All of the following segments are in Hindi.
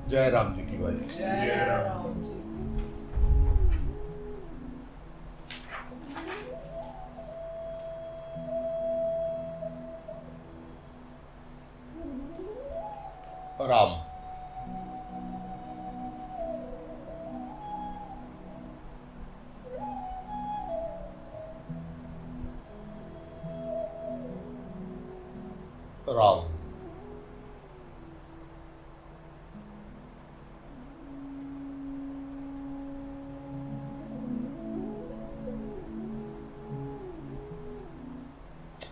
जय राम जी की बाई। जय राम। राम। राम।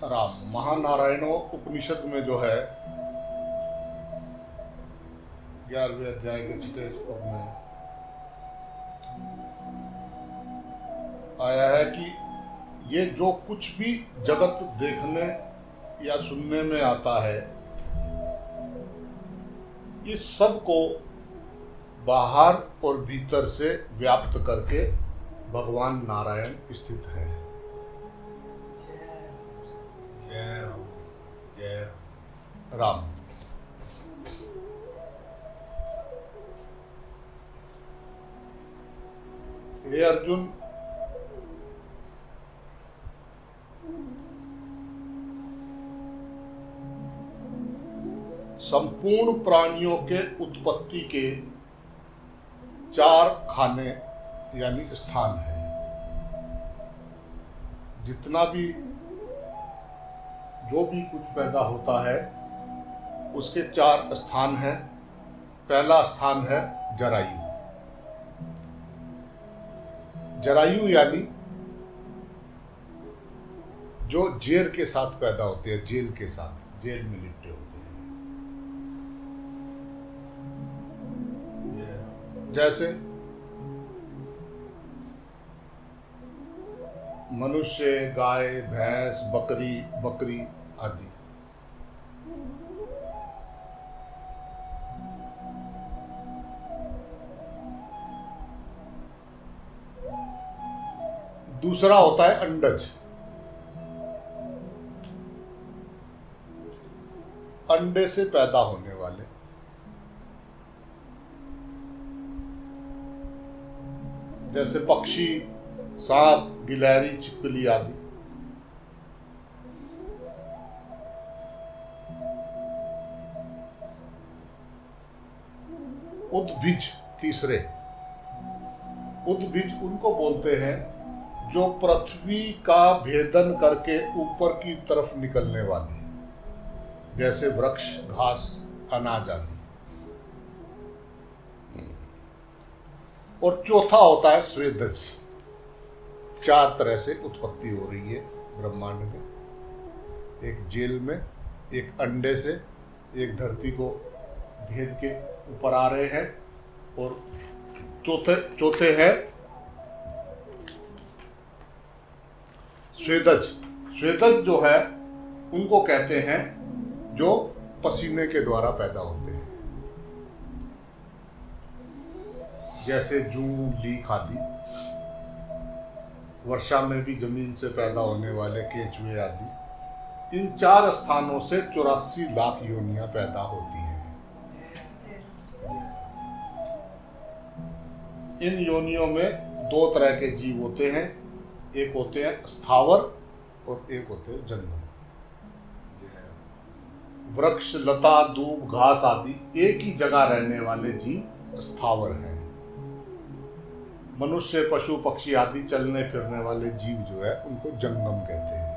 राम महानारायणों उपनिषद में जो है 11वें अध्याय के 6 श्लोक में आया है कि ये जो कुछ भी जगत देखने या सुनने में आता है, इस सब को बाहर और भीतर से व्याप्त करके भगवान नारायण स्थित है। जय राम। जय राम। हे अर्जुन, संपूर्ण प्राणियों के उत्पत्ति के 4 खाने यानी स्थान है। जितना भी जो भी कुछ पैदा होता है उसके 4 स्थान हैं। पहला स्थान है जरायु। जरायु यानी जो जेर के साथ पैदा होते हैं, जेल के साथ, जेल में लिपटे होते हैं। जैसे मनुष्य, गाय, भैंस, बकरी आदि। दूसरा होता है अंडज। अंडे से पैदा होने वाले। जैसे पक्षी, सांप, गिलहरी, छिपकली आदि। उद्भिज तीसरे। उद्भिज उनको बोलते हैं जो पृथ्वी का भेदन करके ऊपर की तरफ निकलने वाले, जैसे वृक्ष, घास, अनाज आदि। और चौथा होता है स्वेदज। 4 तरह से उत्पत्ति हो रही है ब्रह्मांड में। एक जेल में, एक अंडे से, एक धरती को भेद के ऊपर आ रहे हैं, और चौथे है स्वेदज। स्वेदज जो है उनको कहते हैं जो पसीने के द्वारा पैदा होते हैं, जैसे जू, लीख आदि। वर्षा में भी जमीन से पैदा होने वाले केंचुए आदि। इन 4 स्थानों से 84 लाख योनियां पैदा होती हैं। इन योनियों में 2 तरह के जीव होते हैं। एक होते हैं स्थावर और एक होते हैं जंगम। वृक्ष, लता, दूब, घास आदि एक ही जगह रहने वाले जीव स्थावर हैं। मनुष्य, पशु, पक्षी आदि चलने फिरने वाले जीव जो है उनको जंगम कहते हैं।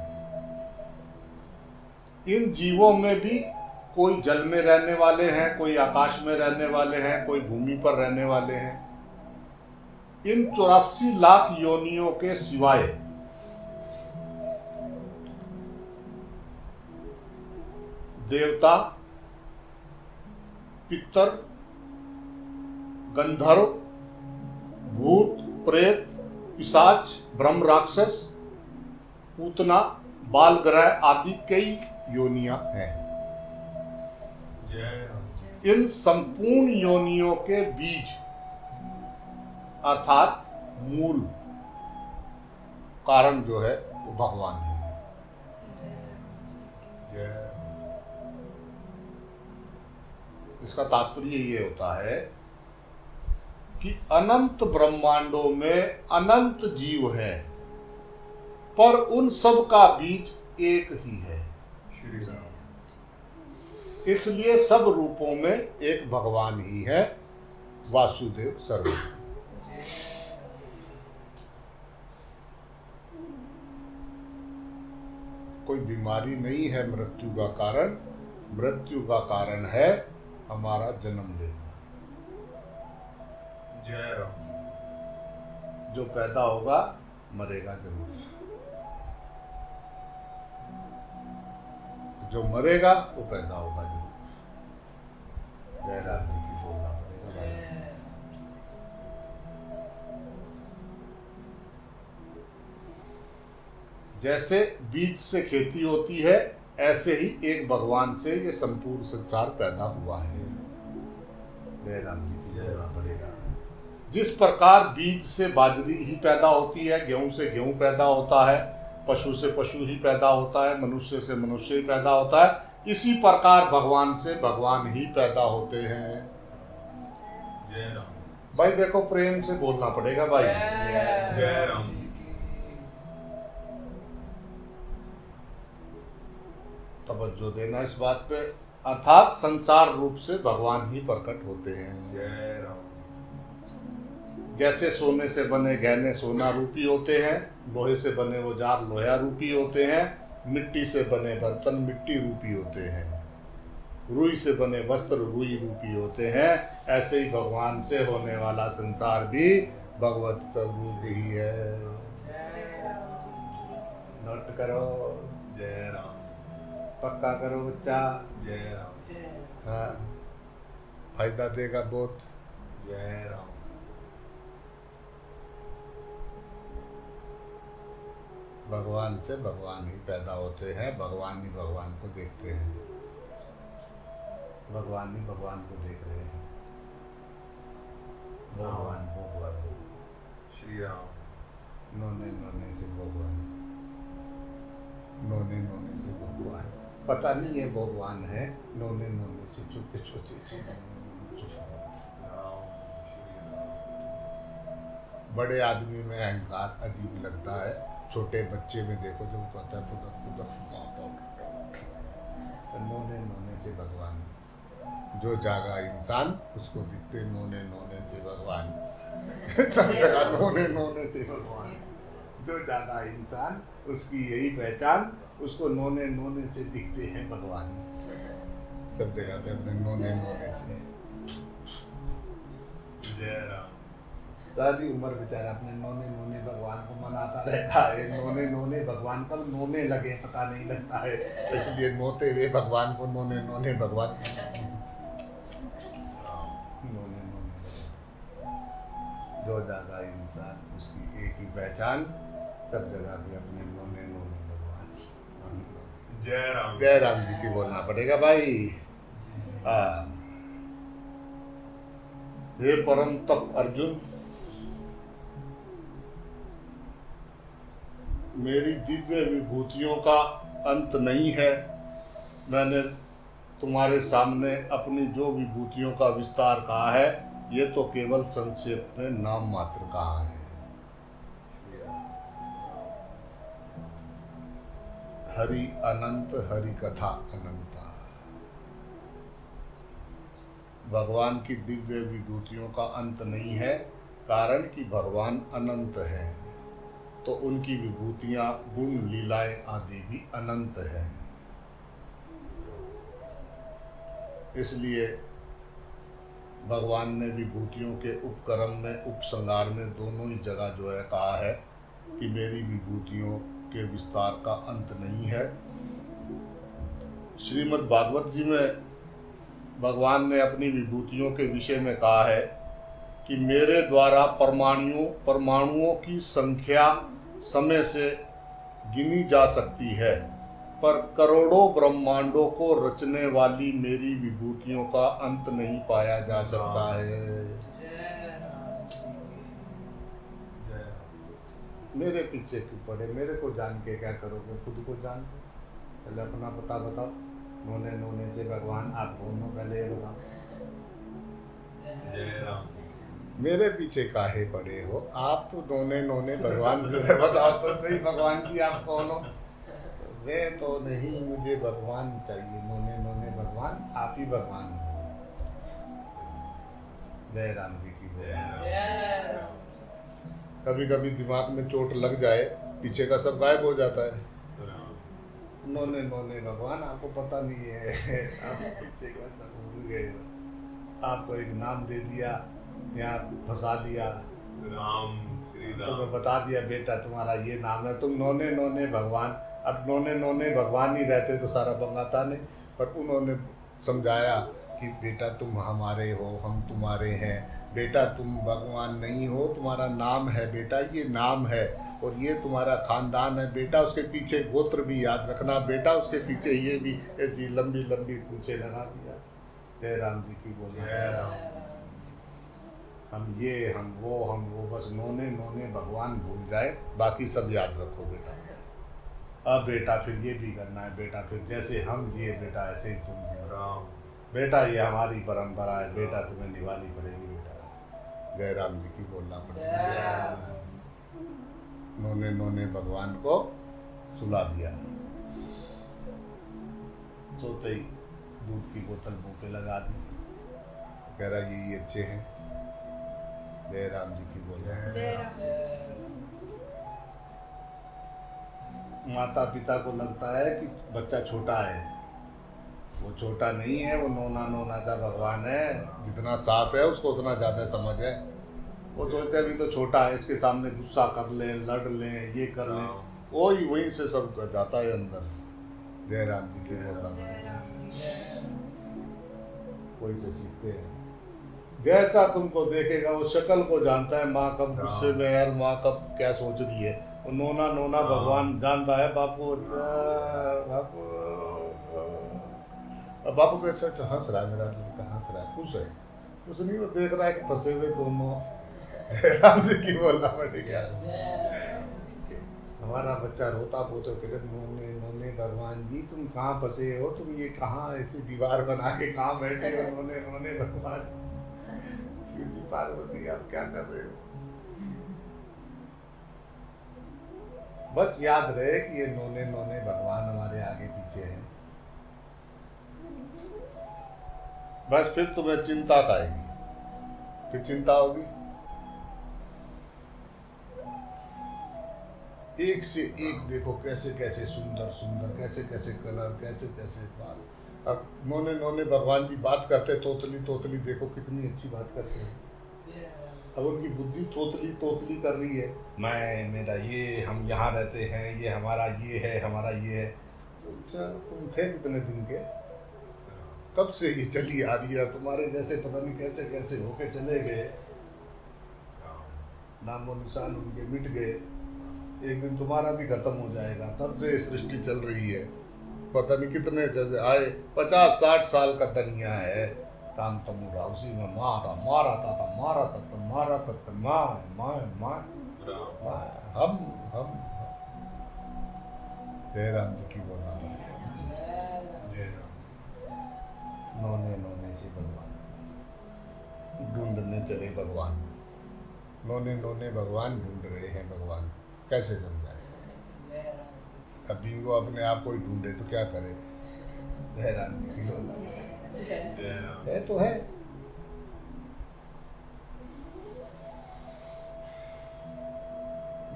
इन जीवों में भी कोई जल में रहने वाले हैं, कोई आकाश में रहने वाले हैं, कोई भूमि पर रहने वाले हैं। इन 84 लाख योनियों के सिवाय देवता, पितर, गंधर्व, भूत, प्रेत, पिशाच, ब्रह्म, राक्षस, पूतना, बाल ग्रह आदि कई योनियां हैं। इन संपूर्ण योनियों के बीज अर्थात मूल कारण जो है वो भगवान है। इसका तात्पर्य ये होता है कि अनंत ब्रह्मांडों में अनंत जीव हैं, पर उन सब का बीज एक ही है। श्री राम। इसलिए सब रूपों में एक भगवान ही है, वासुदेव सर्वभूत। कोई बीमारी नहीं है मृत्यु का कारण, मृत्यु का कारण है हमारा जन्म लेना। जय राम। जो पैदा होगा मरेगा जरूर, जो मरेगा वो पैदा होगा जरूर। जय राम जी की बोलना पड़ेगा भाई। जैसे बीज से खेती होती है, ऐसे ही एक भगवान से ये संपूर्ण संसार पैदा हुआ है। जय राम जी की बोलना पड़ेगा। जिस प्रकार बीज से बाजरी ही पैदा होती है, गेहूं से गेहूं पैदा होता है, पशु से पशु ही पैदा होता है, मनुष्य से मनुष्य ही पैदा होता है, इसी प्रकार भगवान से भगवान ही पैदा होते हैं। जय राम। भाई देखो, प्रेम से बोलना पड़ेगा भाई। जय राम। तवज्जो देना इस बात पे। अर्थात संसार रूप से भगवान ही प्रकट होते हैं। जय राम। जैसे सोने से बने गहने सोना रूपी होते हैं, लोहे से बने औजार लोहा रूपी होते हैं, मिट्टी से बने बर्तन मिट्टी रूपी होते हैं, रुई से बने वस्त्र रुई रूपी होते हैं, ऐसे ही भगवान से होने वाला संसार भी भगवत स्वरूप ही है। नोट करो, जय राम। पक्का करो बच्चा। जय राम। हाँ, फायदा देगा बहुत। जय राम। भगवान से भगवान ही पैदा होते हैं, भगवान ही भगवान को देखते हैं, भगवान ही भगवान को देख रहे हैं। भगवान भगवान श्री राम। नोने नोने से भगवान, नोने नोने से भगवान। पता नहीं ये भगवान है, नोने नोने से छोटे छोटे से। राम। श्री राम। बड़े आदमी में अहंकार अजीब लगता है, छोटे बच्चे में देखो जो कहता है पुदक पुदक नोने नोने से भगवान। जो जागा इंसान उसको दिखते नोने नोने से भगवान। सब जगह नोने नोने से भगवान। जो जागा इंसान उसकी यही पहचान, उसको नोने नोने से दिखते हैं भगवान। सब जगह पे अपने नोने नोने से। जय राम। सारी उम्र बेचारा अपने नोने नोने भगवान को मनाता रहता है। नोने नोने भगवान कब नोने लगे पता नहीं लगता है, इसलिए नोते हुए भगवान को नोने नोने भगवान। नोने नोने जो जागा इंसान उसकी एक ही पहचान, सब जगह पे अपने नोने नोने भगवान। जय राम। जय राम जी की बोलना पड़ेगा भाई। हाँ, हे परम तप अर्जुन, मेरी दिव्य विभूतियों का अंत नहीं है। मैंने तुम्हारे सामने अपनी जो विभूतियों का विस्तार कहा है, ये तो केवल संक्षेप में नाम मात्र कहा है। हरि अनंत, हरि कथा अनंता। भगवान की दिव्य विभूतियों का अंत नहीं है, कारण कि भगवान अनंत है, तो उनकी विभूतियां गुण लीलाएं आदि भी अनंत है। इसलिए भगवान ने विभूतियों के उपक्रम में उपसंहार में दोनों ही जगह जो है कहा है कि मेरी विभूतियों के विस्तार का अंत नहीं है। श्रीमद् भागवत जी में भगवान ने अपनी विभूतियों के विषय में कहा है कि मेरे द्वारा परमाणुओं की संख्या समय से गिनी जा सकती है, पर करोड़ों ब्रह्मांडों को रचने वाली मेरी विभूतियों का अंत नहीं पाया जा सकता है। मेरे पीछे क्यों पड़े, मेरे को जान के क्या करोगे, खुद को जान लो। पहले अपना पता बताओ। नोने नोने से भगवान आप कौन हो, पहले ये बताओ। मेरे पीछे काहे पड़े हो आप, तो नोने नोने भगवान को बताओ तो सही भगवान जी आप कौन हो। तो वे तो नहीं, मुझे भगवान चाहिए, नोने नोने भगवान आप ही भगवान हो। जय राम जी की बोल। कभी कभी दिमाग में चोट लग जाए, पीछे का सब गायब हो जाता है। नोने नोने भगवान आपको पता नहीं है आप पीछे का सब भूल गए हो। आपको एक नाम दे दिया, यहाँ फंसा लिया, राम श्री तो मैं राम। बता दिया बेटा तुम्हारा ये नाम है, तुम नोने नोने भगवान। अब नोने नोने भगवान ही रहते तो सारा बंगाता नहीं, पर उन्होंने समझाया कि बेटा तुम हमारे हो, हम तुम्हारे हैं। बेटा तुम भगवान नहीं हो, तुम्हारा नाम है बेटा, ये नाम है और ये तुम्हारा खानदान है बेटा। उसके पीछे गोत्र भी याद रखना बेटा, उसके पीछे ये भी ऐसी लंबी लंबी पूछे लगा दिया। जय राम जी की बोल। जय राम। हम ये हम वो बस नोने नोने भगवान भूल जाए, बाकी सब याद रखो बेटा। अब बेटा फिर ये भी करना है बेटा, फिर जैसे हम जिए बेटा ऐसे ही तुम जियो राम। बेटा, ये हमारी परंपरा है बेटा, तुम्हें निभानी पड़ेगी बेटा। जय राम जी की बोलना पड़ेगा। नोने नोने भगवान को सुला दिया, सोते ही दूध की बोतल मुंह पे लगा दी, कह रहा ये अच्छे हैं। जय राम जी की बोल। माता पिता को लगता है कि बच्चा छोटा है, वो छोटा नहीं है, वो नोना नोना सा भगवान है। जितना सांप है उसको उतना ज्यादा समझ है। वो सोचते अभी तो छोटा है, इसके सामने गुस्सा कर ले, लड़ ले, ये कर ले, वही वहीं से सब जाता है अंदर। जय राम जी की बोलना, वही से सीखते हैं। जैसा तुमको देखेगा वो शक्ल को जानता है, माँ कब गुस्से में है और माँ कब क्या सोच रही है। वो नोना नोना भगवान जानता है बापू। अच्छा बापू, अब बापू को अच्छा अच्छा हंस रहा है, मेरा लड़का हंस रहा है, खुश है। कुछ नहीं, वो देख रहा है कि फंसे हुए दोनों। राम जी की बोलना पड़ेगा। हमारा बच्चा रोता बोते कहते नोने नोने भगवान जी तुम कहाँ फंसे हो, तुम ये कहाँ ऐसी दीवार बना के कहाँ बैठे हो, नोने नोने भगवान। शिव जी पार्वती आप क्या कर रहे हो। बस याद रहे कि ये नोने नोने भगवान हमारे आगे पीछे हैं। बस फिर तुम्हें चिंता आएगी, फिर चिंता होगी। एक से एक देखो कैसे कैसे सुंदर सुंदर, कैसे कैसे कलर, कैसे कैसे बात। अब नोने नोने भगवान जी बात करते, तोतली तोतली देखो कितनी अच्छी बात करते हैं। अब उनकी बुद्धि तोतली तोतली कर रही है, मैं मेरा ये, हम यहाँ रहते हैं, ये हमारा ये है, हमारा ये है। अच्छा तुम थे कितने दिन के, कब से ये चली आ रही है, तुम्हारे जैसे पता नहीं कैसे कैसे होके चले गए, नामो निशान उनके मिट गए। एक दिन तुम्हारा भी खत्म हो जाएगा। कब से सृष्टि चल रही है, पता नहीं कितने जैसे आए, 50-60 साल का दुनिया है। ताम तमुरा उसी में मारा मारा था मारा था मारा था माँ हम जय राम जी की बोलना पड़ेगा। नोने नोने से भगवान ढूंढने चले, भगवान नोने नोने भगवान ढूंढ रहे हैं। भगवान कैसे समझाए, अब बिंगो अपने आप को ही ढूंढे तो क्या करे। जय राम जी की बोल है तो है।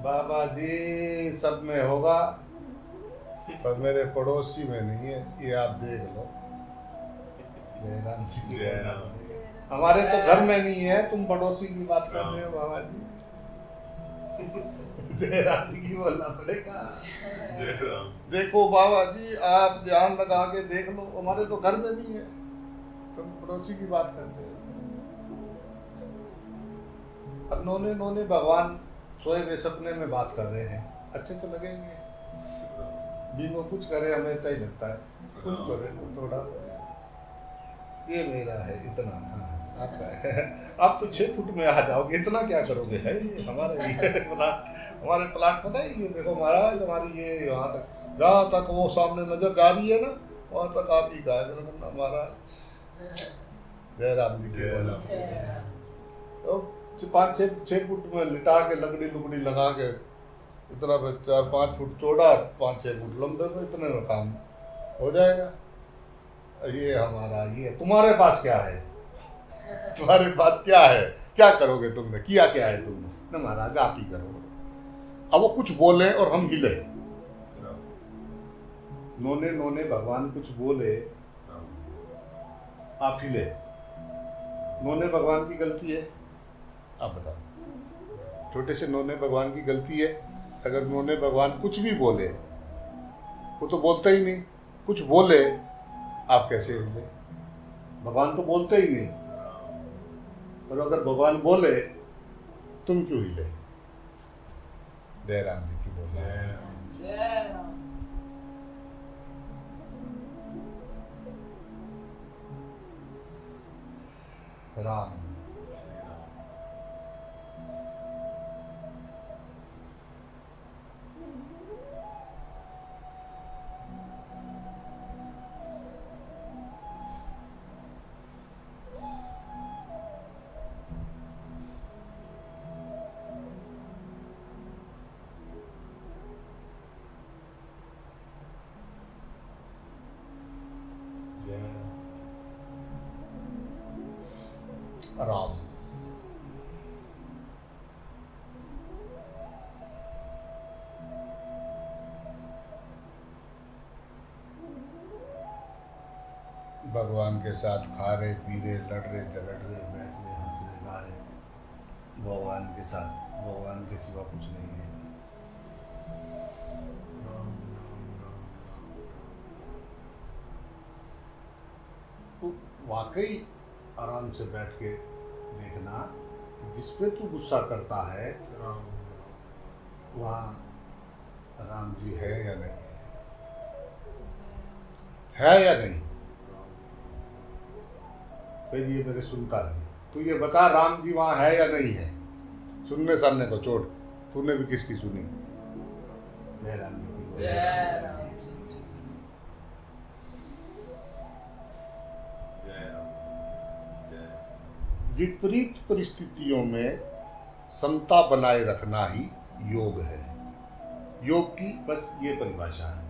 बाबा जी सब में होगा पर मेरे पड़ोसी में नहीं है, ये आप देख लो। जय राम जी की बोल। हमारे तो घर में नहीं है, तुम पड़ोसी की बात कर रहे हो बाबा जी। जय राम जी की बोलना पड़ेगा। देखो बाबा जी आप ध्यान लगा के देख लो, हमारे तो घर में नहीं है, तुम पड़ोसी की बात करते हो। अब नोने नोने भगवान सोए हुए सपने में बात कर रहे हैं, अच्छे तो लगेंगे। बीनो कुछ करे हमें अच्छा ही लगता है, कुछ करे तो थोड़ा ये मेरा है इतना, हाँ आपका है। आप तो 6 फुट में आ जाओगे, इतना क्या करोगे, है ये हमारा ये प्लाट, हमारे प्लाट पता है ये देखो महाराज, हमारी ये यहाँ तक, जहाँ तक वो सामने नजर जा रही है ना, वहाँ तक आप ही का है महाराज। जय राम जी की बोला। तो 5 6 फुट में लिटा के लकड़ी लुकड़ी लगा के इतना 4 5 फुट चौड़ा 5 6 फुट लंबे, तो इतने में काम हो जाएगा। ये हमारा ये, तुम्हारे पास क्या है? तुम्हारे पास क्या है? क्या करोगे तुमने? किया क्या है तुमने? ना महाराज आप ही करो। अब वो कुछ बोले और हम हिले, नोने नोने भगवान कुछ बोले आप हिले, नोने भगवान की गलती है? आप बताओ, छोटे से नोने भगवान की गलती है? अगर नोने भगवान कुछ भी बोले, वो तो बोलता ही नहीं, कुछ बोले आप कैसे हिले? भगवान तो बोलते ही नहीं, और अगर भगवान बोले तुम क्यों हिले? जय राम जी की बोला। जय राम। राम राम भगवान के साथ खा रहे पी रहे लड़ रहे झगड़ रहे बैठ रहे हंस रहे गा रहे, भगवान के साथ, भगवान के सिवा कुछ नहीं है। तो वाकई आराम से बैठ के देखना कि जिस पे तू गुस्सा करता है वहाँ राम जी है या नहीं है या नहीं? फिर ये मेरे सुनता नहीं, तू ये बता राम जी वहाँ है या नहीं है? सुनने सामने को छोड़, तूने भी किसकी सुनी? जय राम जी की। जय राम। विपरीत परिस्थितियों में समता बनाए रखना ही योग है। योग की बस ये परिभाषा है।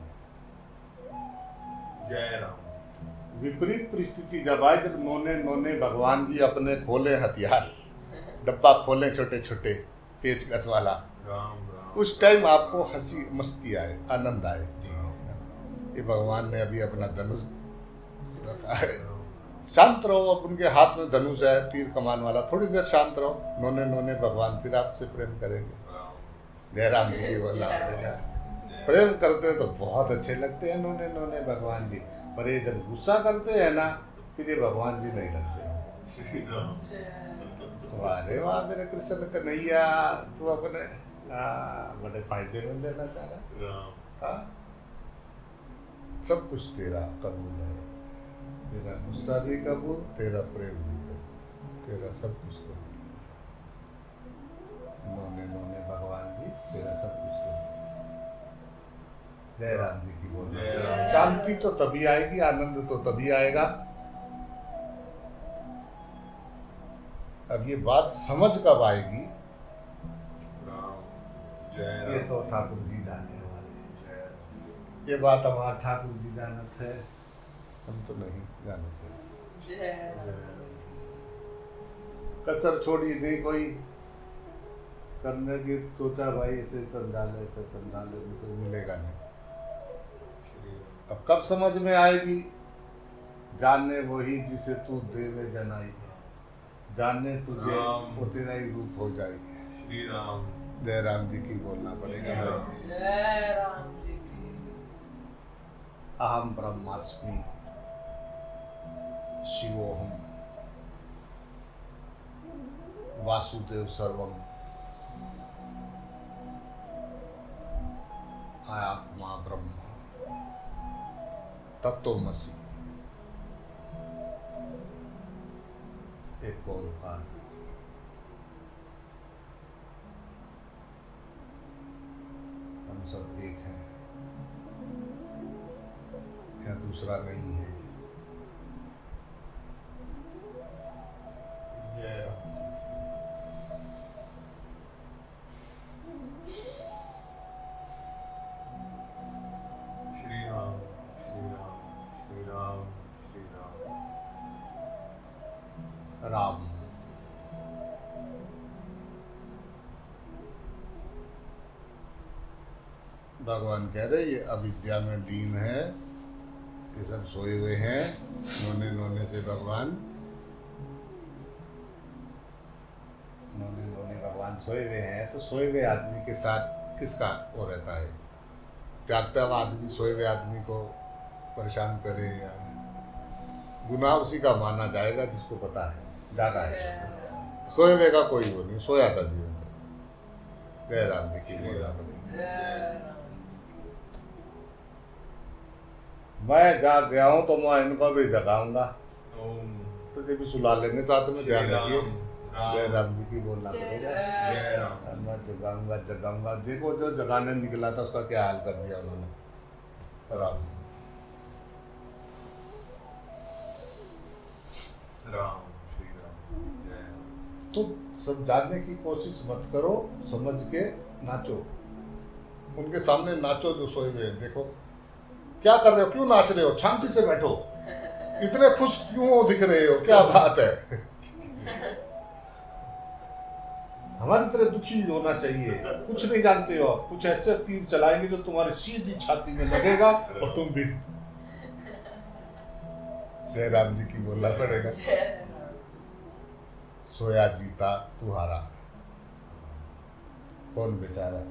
जय राम। विपरीत परिस्थिति जब आए, जब नोने नोने भगवान जी अपने खोले हथियार, डब्बा खोले छोटे छोटे पेचकस वाला, राम राम। उस टाइम आपको हंसी मस्ती आए, आनंद आए। जी ये भगवान ने अभी अपना धनुष रखा है, शांत रहो। अब उनके हाथ में धनुष है, तीर कमान वाला, थोड़ी देर शांत रहो। नोने नोने भगवान फिर आपसे प्रेम करेंगे। जय राम जी की बोलना पड़ेगा। प्रेम करते हैं तो बहुत अच्छे लगते हैं नोने नोने भगवान जी, पर ये जब गुस्सा करते हैं ना, फिर ये भगवान जी नहीं लगते। श्री राम। वाह रे वाह मेरे कृष्ण कन्हैया, तू अपने बड़े फायदे में लेना चाह रहा। राम। हाँ, सब कुछ तेरा कबूल है, तेरा गुस्सा भी कबूल, तेरा प्रेम भी कबूल, तेरा सब कुछ कबूल। नोने नोने भगवान जी तेरा सब कुछ कबूल। जय राम जी की बोल। जय राम। शांति तो तभी आएगी, आनंद तो तभी आएगा। अब ये बात समझ कब आएगी, राम। जय राम। ये तो ठाकुर जी जाने वाले। जय ये बात हमारा ठाकुर जी जानत है, हम तो नहीं जानते। जय राम। कसर छोड़ी नहीं कोई करने की, सोचा भाई ऐसे समझा ले तो मिलेगा नहीं। श्री राम। अब कब समझ में आएगी? जाने वही जिसे तू देवे जनाई, जाने तुझे राम। वो तेरा ही रूप हो जाएगी। श्री राम। जय राम जी की बोलना पड़ेगा भाई। जय राम जी की। अहम ब्रह्मास्मि शिवोहम वासुदेव सर्वम आत्मा ब्रह्म तत्वमसि एक ओंकार। हम सब एक हैं, या दूसरा नहीं है। जय राम। राम। भगवान कह रहे ये अविद्या में लीन है, ये सब सोए हुए हैं। नोने नोने से भगवान, नोने नोने भगवान सोए हुए हैं। तो सोए हुए आदमी के साथ किसका वो रहता है? जागता हुआ आदमी सोए हुए आदमी को परेशान करे या गुनाह उसी का माना जाएगा जिसको पता है जागा है। सोए हुए का कोई वो नहीं, सोया था जीवन। जय राम जी की बोला पड़ेगी। मैं जाग गया हूँ तो मैं इनको भी जगाऊंगा, ओम तुझे भी सुला लेंगे साथ में। ध्यान श्री रखिए। राम जय राम जी की बोलना पड़ेगा। जय राम मैं जगाऊंगा जगाऊंगा। देखो जो जगाने निकला था उसका क्या हाल कर दिया उन्होंने। राम राम श्री राम जय राम। तो सब जानने की कोशिश मत करो, समझ के नाचो। उनके सामने नाचो जो सोए हुए हैं। देखो क्या कर रहे हो, क्यों नाच रहे हो, शांति से बैठो। इतने खुश क्यों दिख रहे हो, क्या बात है? हमारी तरह दुखी होना चाहिए। कुछ नहीं जानते हो आप, कुछ ऐसे तीर चलाएंगे जो तुम्हारी सीधी छाती में लगेगा और तुम भी। जय राम जी की बोलना पड़ेगा। सोया जीता तू हारा, कौन बेचारा?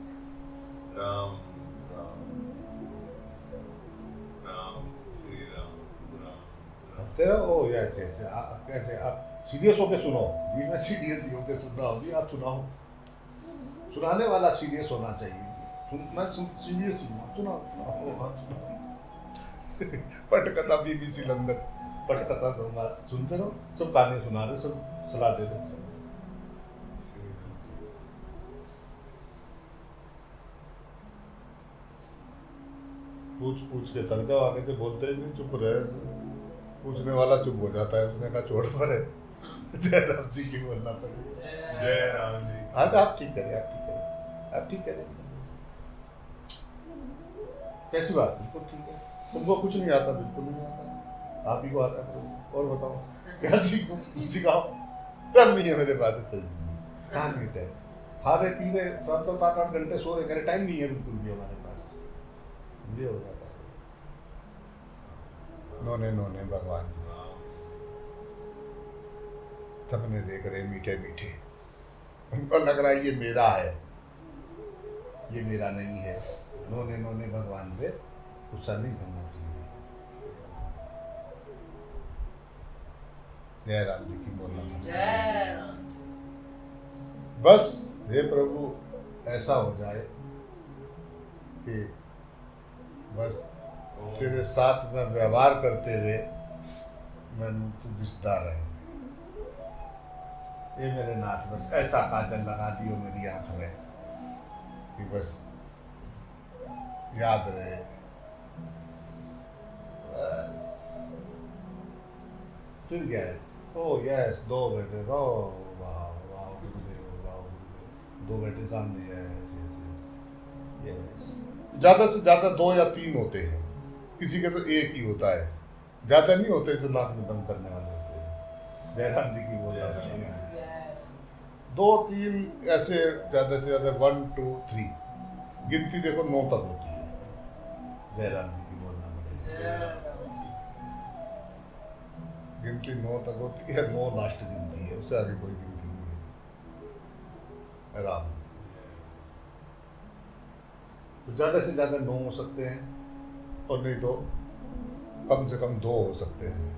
राम राम राम श्री राम राम हंसते रहो। ओ या कैसे आप सीरियस होके सुनो। जी मैं सीरियस ही होके सुन रहा हूँ, आप सुनाओ। सुनाने वाला सीरियस होना चाहिए। मैं सीरियस ही हूँ, सुनाओ। पटकथा BBC लंदन, पटकथा सुनते रहो। सब कहानी सुना रहे, सब सलाह दे दे। पूछ पूछ के थक जाओ, आगे से बोलते ही नहीं, चुप रहे। पूछने वाला चुप हो जाता है, उसने कहा छोड़ परे। जय राम जी की बोलना पड़ेगा। जय राम जी। हाँ तो आप ठीक करें, आप ठीक करें, आप ठीक करें। कैसी बात? बिल्कुल ठीक है। तुमको कुछ नहीं आता? बिल्कुल नहीं आता। आप ही को आता है। और बताओ क्या सीखो, सिखाओ। टाइम नहीं है मेरे पास। कहाँ नहीं टाइम? खा रहे पी रहे 7-7 8-8 घंटे सो रहे, टाइम नहीं है बिल्कुल भी हमारे पास। ये हो जाता है। नोने नोने भगवान जी सपने देख रहे मीठे मीठे। उनको लग रहा है ये मेरा है, ये मेरा नहीं है। नोने नोने भगवान पे गुस्सा नहीं करना चाहिए। जय राम जी की बोलना। बस हे प्रभु ऐसा हो जाए कि बस तेरे साथ में व्यवहार करते हुए मैं तू दिसदा रहे। ये मेरे नाथ बस ऐसा काजल लगा दियो मेरी आंख में कि बस याद रहे। बस फिर क्या है? ओ यस, 2 बेटे। ओ वाह वाह गुरुदेव, वाह गुरुदेव। 2 बेटे सामने। Yes yes yes yes. ज़्यादा से ज़्यादा 2 या 3 होते हैं, किसी के तो 1 ही होता है। ज़्यादा नहीं होते जो नाक में दम करने वाले होते हैं। जयराम जी की बोल रहा है। 2-3 ऐसे ज़्यादा से ज़्यादा 1 2 3 गिनती देखो 9 तक होती है। जयराम जी की बोलना पड़ेगा। गिनती 9 तक होती है। 9 लास्ट गिनती है, उससे आगे कोई गिनती नहीं है। राम तो ज़्यादा से ज़्यादा 9 हो सकते हैं, और नहीं तो कम से कम 2 हो सकते हैं।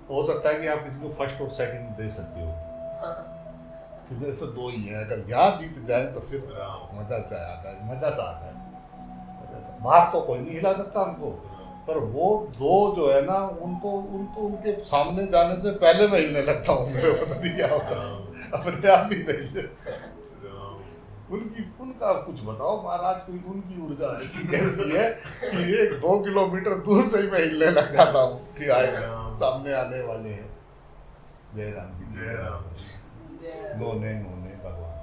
हो सकता है कि आप किसी को फर्स्ट और सेकंड दे सकते हो, फिर मेरे से 2 ही है। अगर यहाँ जीत जाए तो फिर मजा से आता है, मजा सा आता है। बाहर तो कोई नहीं हिला सकता हमको, पर वो 2 जो है ना, उनको उनको उनके सामने जाने से पहले मैं हिलने लगता हूँ। मेरे पता नहीं क्या होता है, अपने आप ही नहीं हिलता। उनका कुछ बताओ महाराज, कोई उनकी ऊर्जा ऐसी कैसी है कि 1-2 किलोमीटर दूर से ही मैं हिलने लग जाता हूँ कि आए सामने आने वाले हैं। जय राम जी, जय राम। नोने नोने भगवान।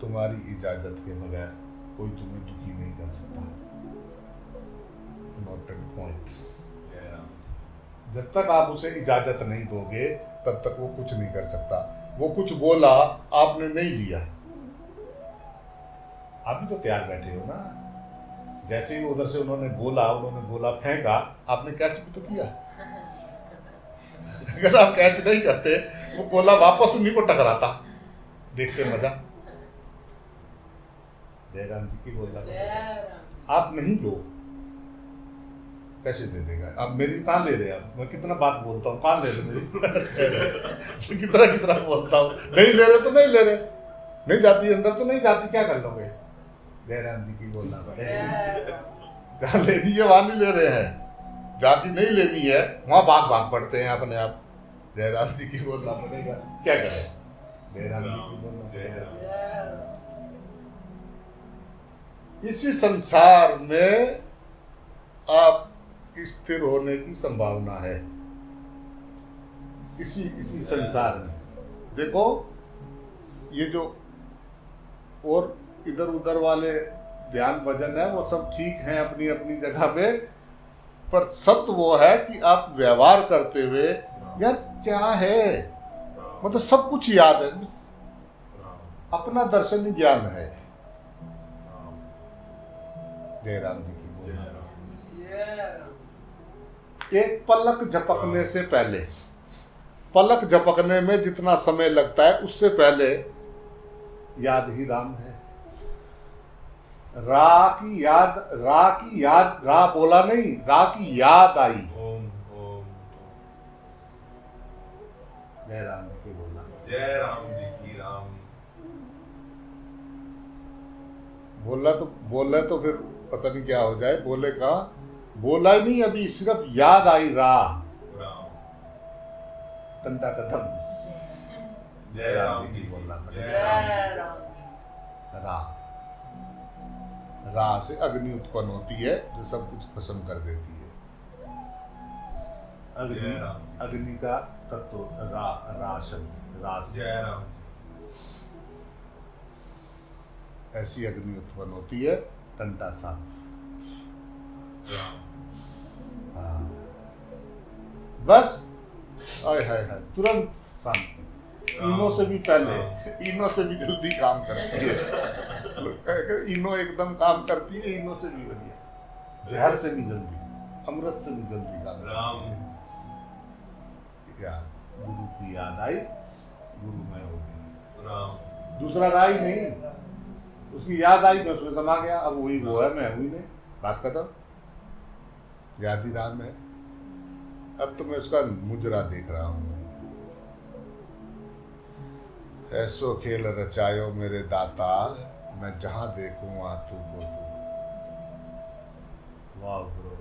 तुम्हारी इजाजत के बगैर कोई तुम्हें दुखी नहीं कर सकता। Noted point. जय राम। जब तक आप उसे इजाजत नहीं दोगे तब तक वो कुछ नहीं कर सकता। वो कुछ बोला, आपने नहीं लिया, आप भी तो तैयार बैठे हो ना। जैसे ही उधर से उन्होंने बोला फेंका, आपने कैच भी तो किया। अगर आप कैच नहीं करते, वो गोला वापस उन्हीं को टकराता। देखते मजा। जयराम जी की बोला, जय राम। आप नहीं लो, कैसे दे देगा? आप मेरी कहाँ ले रहे हैं? आप मैं कितना बात बोलता हूँ, कहाँ ले रहे मेरी? कितना बोलता हूँ, नहीं ले रहे तो नहीं ले रहे, नहीं जाती अंदर तो नहीं जाती, क्या कर लोगे? जयराम जी की बोलना पड़ेगा। जहाँ लेनी है वहां नहीं ले रहे हैं, जहाँ की नहीं लेनी है वहां भाग पड़ते हैं अपने आप। जयराम जी की बोलना पड़ेगा, क्या करें? जयराम जी की बोलना पड़ेगा। इसी संसार में आप स्थिर होने की संभावना है। इसी संसार में देखो, ये जो और इधर उधर वाले ध्यान भजन है वो सब ठीक है अपनी अपनी जगह पे, पर सत्य वो है कि आप व्यवहार करते हुए यार क्या है, मतलब सब कुछ याद है, अपना दर्शन ज्ञान है। जयराम जी की बोल। एक पलक झपकने से पहले, पलक झपकने में जितना समय लगता है उससे पहले याद ही राम है। रा की याद, रा बोला नहीं, रा की याद आई। ओम ओम। जय राम जी की बोला। जय राम जी की राम। बोला तो फिर पता नहीं क्या हो जाए। बोले का बोला ही नहीं, अभी सिर्फ याद आई रा। राम। टंटा कदम। जय राम जी की बोलना जय राम। रा, रा से अग्नि उत्पन्न होती है जो सब कुछ भस्म कर देती है। अग्नि, अग्नि का तत्व रा, रा शब्द, रा से जय राम। ऐसी अग्नि उत्पन्न होती है। टंटा सा हाँ। बस आय हाय हाय, तुरंत शांति। इनो से भी पहले, इनो से भी जल्दी काम करती है। इनो एकदम काम करती है, इनो से भी बढ़िया, जहर से भी जल्दी, अमृत से भी जल्दी काम करती है। याद, गुरु की याद आई, गुरु में हो गई। दूसरा राय नहीं, उसकी याद आई, मैं उसमें समा गया। अब वही वो है, मैं हुई नहीं, बात खत्म। याद ही राम है। अब तो मैं उसका मुजरा देख रहा हूँ। ऐसो खेल रचायो मेरे दाता, मैं जहां देखूं वहां तू को तू। वाह गुरु,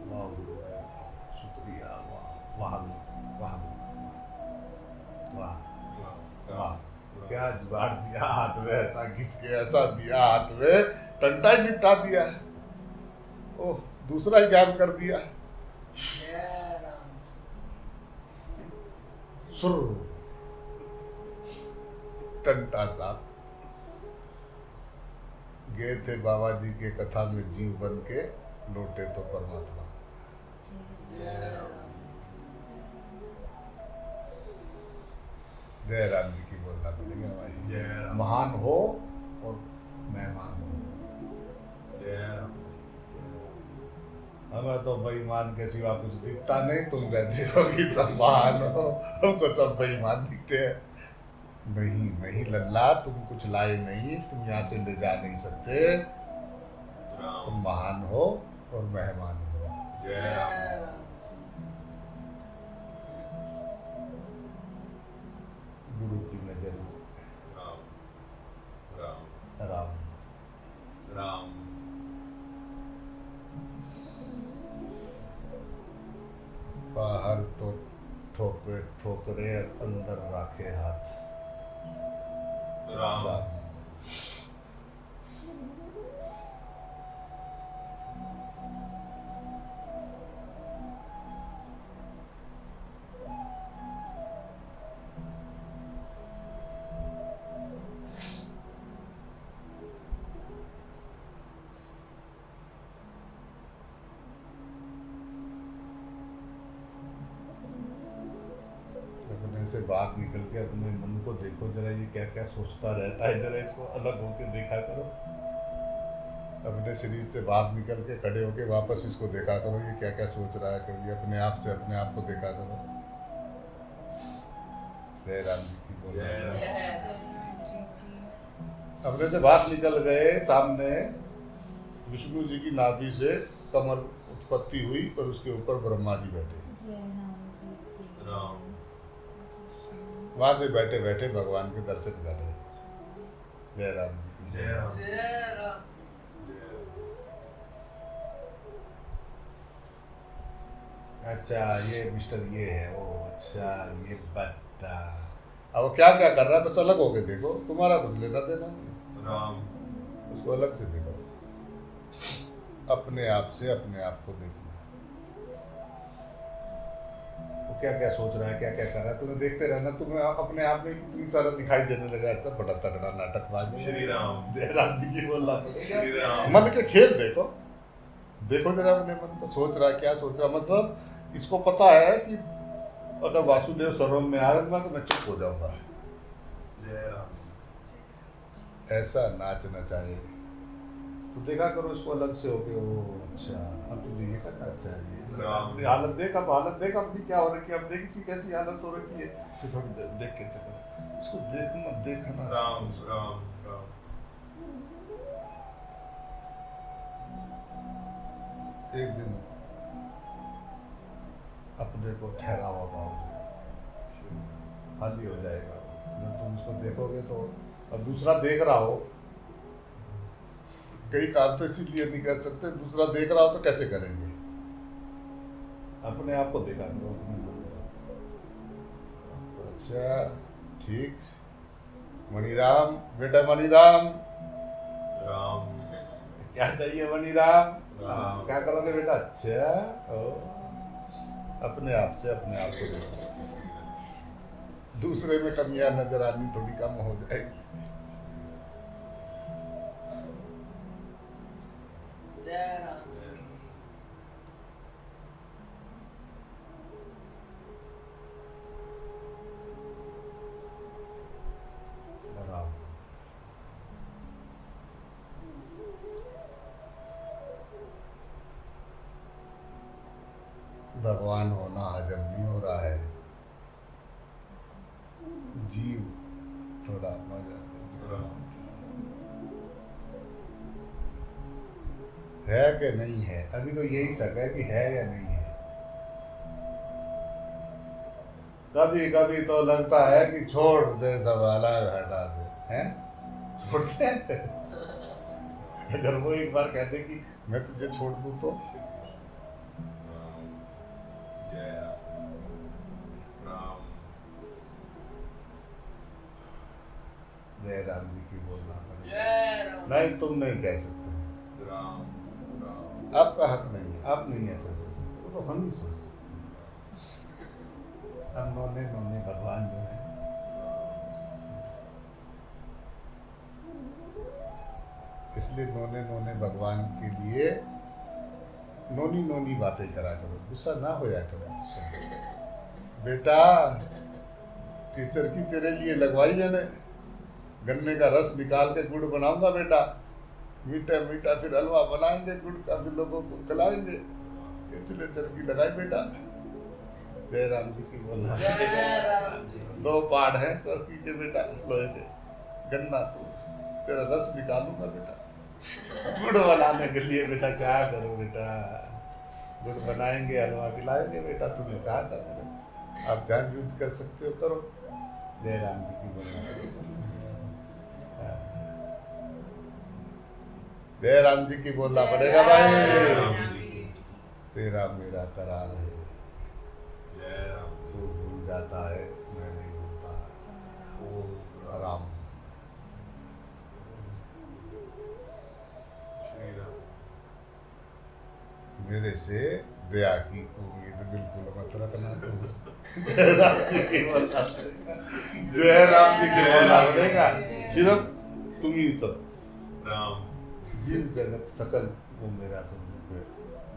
वाह गुरु, शुक्रिया, वाह वाह वाह वाह वाह। क्या जुगाड़ दिया हाथ में, ऐसा घिसके ऐसा दिया हाथ में, टंटा ही निपटा दिया। ओह, दूसरा ही गायब कर दिया। सुर टंटा साहब गए थे बाबा जी के कथा में, जीव बन के लौटे तो परमात्मा। जय राम जी की बोलना पड़ेगा भाई। महान हो और मेहमान हो। हमें तो बेईमान के सिवा कुछ दिखता नहीं। तुम कहते हो कि सब महान हो, हमको सब बेईमान दिखते हैं। नहीं नहीं लल्ला, तुम कुछ लाए नहीं, तुम यहाँ से ले जा नहीं सकते। तुम महान हो और मेहमान हो। जय राम। गुरु की नजर राम राम राम। बाहर तो ठोके ठोकरे, अंदर राखे हाथ। राम से बाहर निकल के अपने मन को देखो जरा, ये क्या क्या सोचता रहता है, जरा इसको अलग होके देखा करो। अपने शरीर से बाहर निकल के खड़े होके वापस इसको देखा करो, ये क्या क्या सोच रहा है। कभी अपने आप से अपने आप को देखा करो। जय राम जी की बोल। जय राम। अपने से बाहर निकल गए, सामने विष्णु जी की नाभि से कमल उत्पत्ति हुई और उसके ऊपर ब्रह्मा जी बैठे। राम। वहां से बैठे बैठे भगवान के दर्शन कर रहे। जय राम जी की जय राम। जय राम। अच्छा ये मिस्टर ये है, ओ अच्छा ये बट्टा। अब वो क्या क्या कर रहा है, बस अलग होके देखो, तुम्हारा कुछ लेना देना नहीं। राम। उसको अलग से देखो, अपने आप से अपने आप को देखना। वो क्या क्या सोच रहा है, क्या क्या कर रहा है, तुम्हें देखते रहना। तुम्हें अपने आप में कितनी सारा दिखाई देने लगा था, बड़ा तगड़ा नाटकबाज है। श्री राम। जय राम जी की बोलना श्री राम। मन के खेल देखो, देखो जरा अपने मन को, सोच रहा है क्या सोच रहा। मतलब इसको पता है कि अगर वासुदेव सर्वम में आऊंगा तो मैं चुप हो जाऊंगा। जय राम। ऐसा नाच नचाए तो देखा करो इसको अलग से होके। ओ अच्छा अब तुझे ये करना चाहिए। राम। अपनी हालत देख, अब हालत देख अपनी क्या हो रखी है, अब देख इसकी कैसी हालत हो रखी है। तो थोड़ी देर देख कैसे कर, इसको देखना देखना। राम। राम। राम। एक दिन अपने को ठहरावा पाओगे, खाली हो जाएगा। जब तुम उसको देखोगे तो, अब दूसरा देख रहा हो, कई काम तो इसीलिए नहीं कर सकते, दूसरा देख रहा हो तो कैसे करेंगे। अपने आप को देखा करो, अपने मन को। अच्छा ठीक, मणिराम बेटा, मणिराम राम। क्या चाहिए मणिराम? राम। क्या करोगे बेटा? अच्छा ओ, अपने आप से अपने आप को देखो, दूसरे में कमियां नजर आनी थोड़ी कम हो जाएगी। जय राम। राम। भगवान होना हजम नहीं हो रहा है, जीव थोड़ा मजा है कि नहीं है। अभी तो यही शक है कि है या नहीं है। कभी कभी तो लगता है कि छोड़ दे सब, अलग हटा दे, हैं छोड़ते हैं। अगर वो एक बार कहते कि मैं तुझे छोड़ दूं तो। राम। जय राम। जय राम जी की बोलना पड़ेगा। जय राम। नहीं तुम नहीं कह सकते, राम। राम। आपका हक नहीं है, आप नहीं ऐसा सोच सकते, वो तो हम ही सोच सकते हैं। अब नौने नौने भगवान जो है, इसलिए नौने नौने भगवान के लिए नौनी नौनी बातें करा करो, गुस्सा ना होया करो गुस्सा। बेटा टीचर की तेरे लिए लगवाई मैंने, गन्ने का रस निकाल के गुड़ बनाऊंगा बेटा, मीठा मीठा फिर हलवा बनाएंगे गुड़ का, फिर लोगों को खिलाएंगे, इसलिए चरखी लगाई बेटा। जय राम जी की बोलना। जय राम। 2 पार्ट हैं चरखी के बेटा, लोहे के। गन्ना तो तेरा रस निकालूंगा बेटा, गुड़ बनाने के लिए बेटा क्या करो बेटा, गुड़ बनाएंगे हलवा खिलाएंगे बेटा, तूने कहा था मैंने, आप जान यूज कर सकते हो करो। जय राम जी की बोलना। जय राम जी की बोलना पड़ेगा भाई। जय राम जी। तेरा मेरा करार है, जय राम। तू भूल जाता है मैं नहीं भूलता। ओम राम। श्री राम। मेरे से दया की उम्मीद बिल्कुल मत रखना तुम। जय राम जी की बोलना पड़ेगा, जय राम जी की बोलना पड़ेगा। सिर्फ तुम ही तो, राम। जीव जगत सकल वो मेरा स्वरूप है।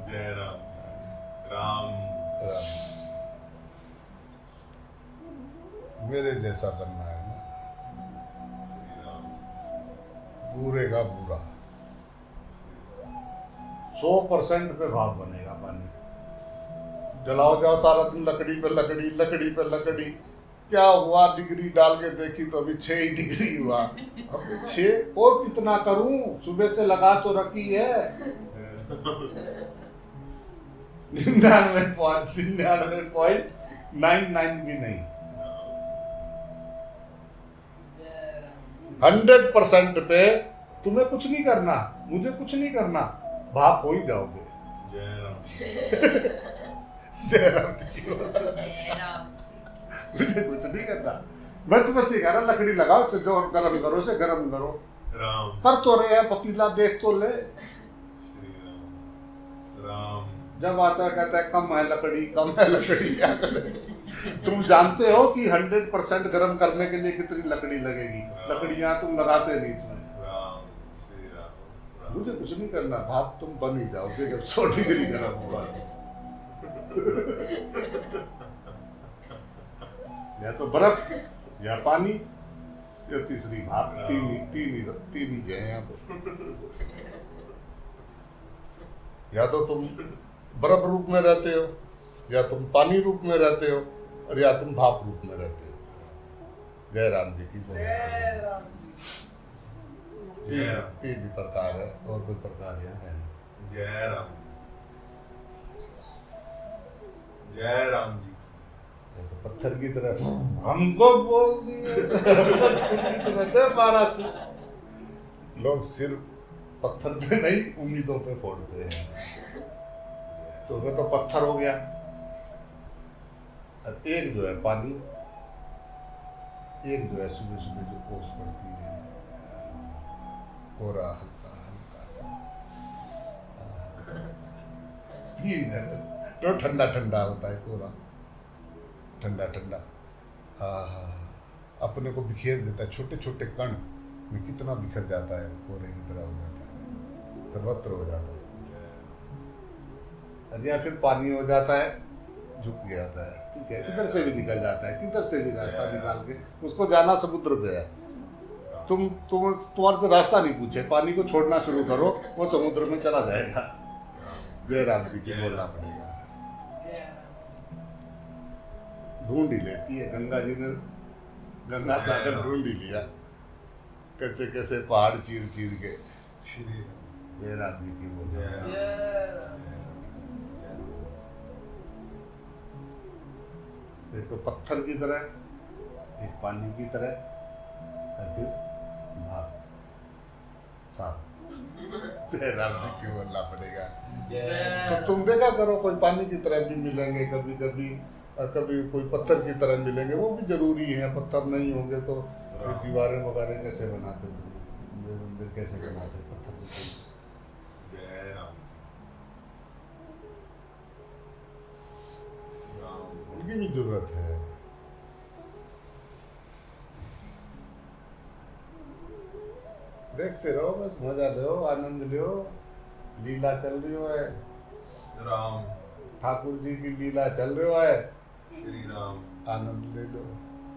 जय राम। राम। राम। मेरे जैसा बनना है ना, श्री राम पूरे का पूरा 100% पे भाप बनेगा पानी। जलाओ जाओ सारा दिन लकड़ी पे लकड़ी, लकड़ी पे लकड़ी, क्या हुआ, डिग्री डाल के देखी तो अभी 6 ही डिग्री हुआ। अब 6 और कितना करूं, सुबह से लगा तो रखी है 99.99 भी नहीं, जय राम 100% पे तुम्हें कुछ नहीं करना, मुझे कुछ नहीं करना, भाप हो ही जाओगे। जय राम जय राम जी की बोल। जय राम। मुझे कुछ नहीं करना, मैं तुम्हें सिखा रहा, लकड़ी लगाओ, जो गरम करो से गरम करो, राम कर तो रहे हैं, पतीला देख तो ले। श्री राम राम जब आता है कहता है कम है लकड़ी, कम है लकड़ी, क्या करें। तुम जानते हो कि 100% गर्म करने के लिए कितनी लकड़ी लगेगी, लकड़ियां तुम लगाते नहीं इसमें। राम श्री राम मुझे कुछ नहीं करना, भाप तुम बन ही जाओगे जब 100 डिग्री गर्म होगा। या तो बर्फ, या पानी, या तीसरी भाप, तीन ही है यहाँ पे। या तो तुम बर्फ रूप में रहते हो, या तुम पानी रूप में रहते हो, और या तुम भाप रूप में रहते हो। जय राम जी की जय। जय राम जी जय राम। तीन ही प्रकार है, और कोई प्रकार यहाँ है नहीं। जय राम जय राम जी ये तो पत्थर की तरह हमको बोल दिए दे महाराज। लोग सिर पत्थर पे नहीं, उम्मीदों पे फोड़ते हैं। तो मैं तो पत्थर हो गया। और एक जो है पानी, एक जो है सुबह सुबह जो ओस पड़ती है, कोरा हल्का हल्का सा, तीन है तो ठंडा ठंडा होता है, कोरा ठंडा ठंडा, अपने को बिखेर देता है, छोटे छोटे कण में कितना बिखर जाता है, कोरे की तरह हो जाता है, सर्वत्र हो जाता है। या फिर पानी हो जाता है, झुक जाता है, ठीक है, किधर से भी निकल जाता है, किधर से भी रास्ता निकाल के उसको जाना समुद्र पे है। तुम्हारे से रास्ता नहीं पूछे, पानी को छोड़ना शुरू करो, वो समुद्र में चला जाएगा। जय राम जी की बोलना पड़ेगा। जय राम ढूंढ ही लेती है गंगा जी ने, गंगा सागर ढूंढ ही लिया, कैसे कैसे पहाड़ चीर चीर के। श्री राम जय राम जी की बोल। जय राम जय राम एक तो पत्थर की तरह, एक पानी की तरह, और फिर भाप साफ। जय राम जी की बोलना पड़ेगा। जय तो तुम देखा करो, कोई पानी की तरह भी मिलेंगे कभी कभी, और कभी कोई पत्थर की तरह मिलेंगे, वो भी जरूरी है। पत्थर नहीं होंगे तो ये दीवारें वगैरह कैसे बनाते, तुम मंदिर कैसे बनाते पत्थर की? जय राम राम उनकी भी जरूरत है। देखते रहो, बस मजा लो, आनंद लो, लीला चल रही है, राम ठाकुर जी की लीला चल रही है, श्री राम आनंद ले लो,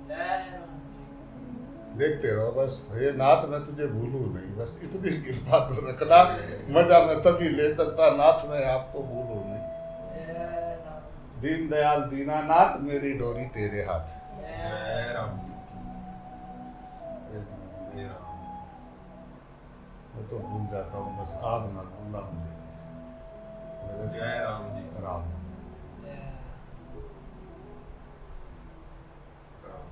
जय राम देखते रहो। बस हे नाथ मैं तुझे भूलूं नहीं, बस इतनी कृपा तो रखना, मजा मैं तभी ले सकता, नाथ मैं आपको भूलूं नहीं। जय राम दीन दयाल दीनानाथ, मेरी डोरी तेरे हाथ। जय राम जय राम मैं तो भूल जाता हूँ, बस आप ना भूलना मुझे। मेरे जय राम जी राम। जय राम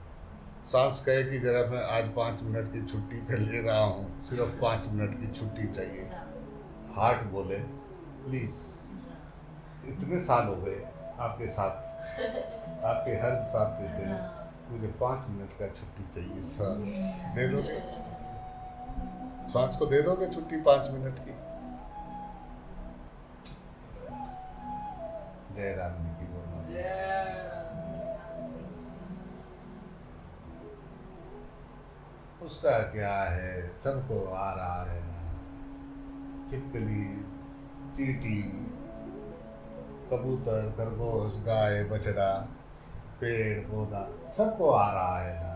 सांस कहे कि जरा मैं आज 5 मिनट की छुट्टी पे ले रहा हूँ, सिर्फ 5 मिनट की छुट्टी चाहिए। हार्ट बोले प्लीज, इतने साल हो गए आपके साथ, आपके हर साथ देते हैं, मुझे 5 मिनट का छुट्टी चाहिए सर, दे दोगे? सांस को दे दोगे छुट्टी 5 मिनट की? जय राम जी की बोलो। जय राम उसका क्या है, सबको आ रहा है ना, छिपकली, चींटी, कबूतर, खरगोश, गाय, बछड़ा, पेड़ पौधा सबको आ रहा है ना।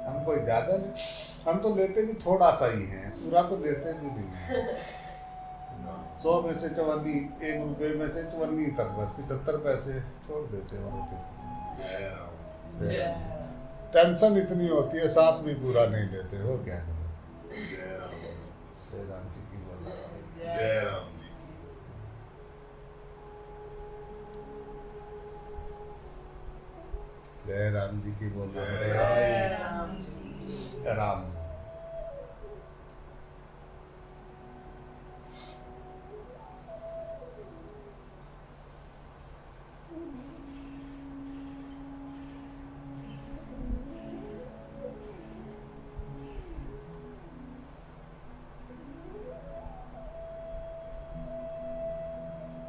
हम कोई ज्यादा नहीं, हम तो लेते भी थोड़ा सा ही हैं, पूरा तो लेते भी नहीं है। 100 में से चवन्नी, 1 रुपए में से चवन्नी तक, बस 75 पैसे छोड़ देते और होते। जय राम जय टेंशन इतनी होती है, सांस भी पूरा नहीं लेते हो, क्या करें। जय राम जय राम जी की बोला। जय राम जी जय राम जी की बोलना जय पड़ेगा भाई। राम जी राम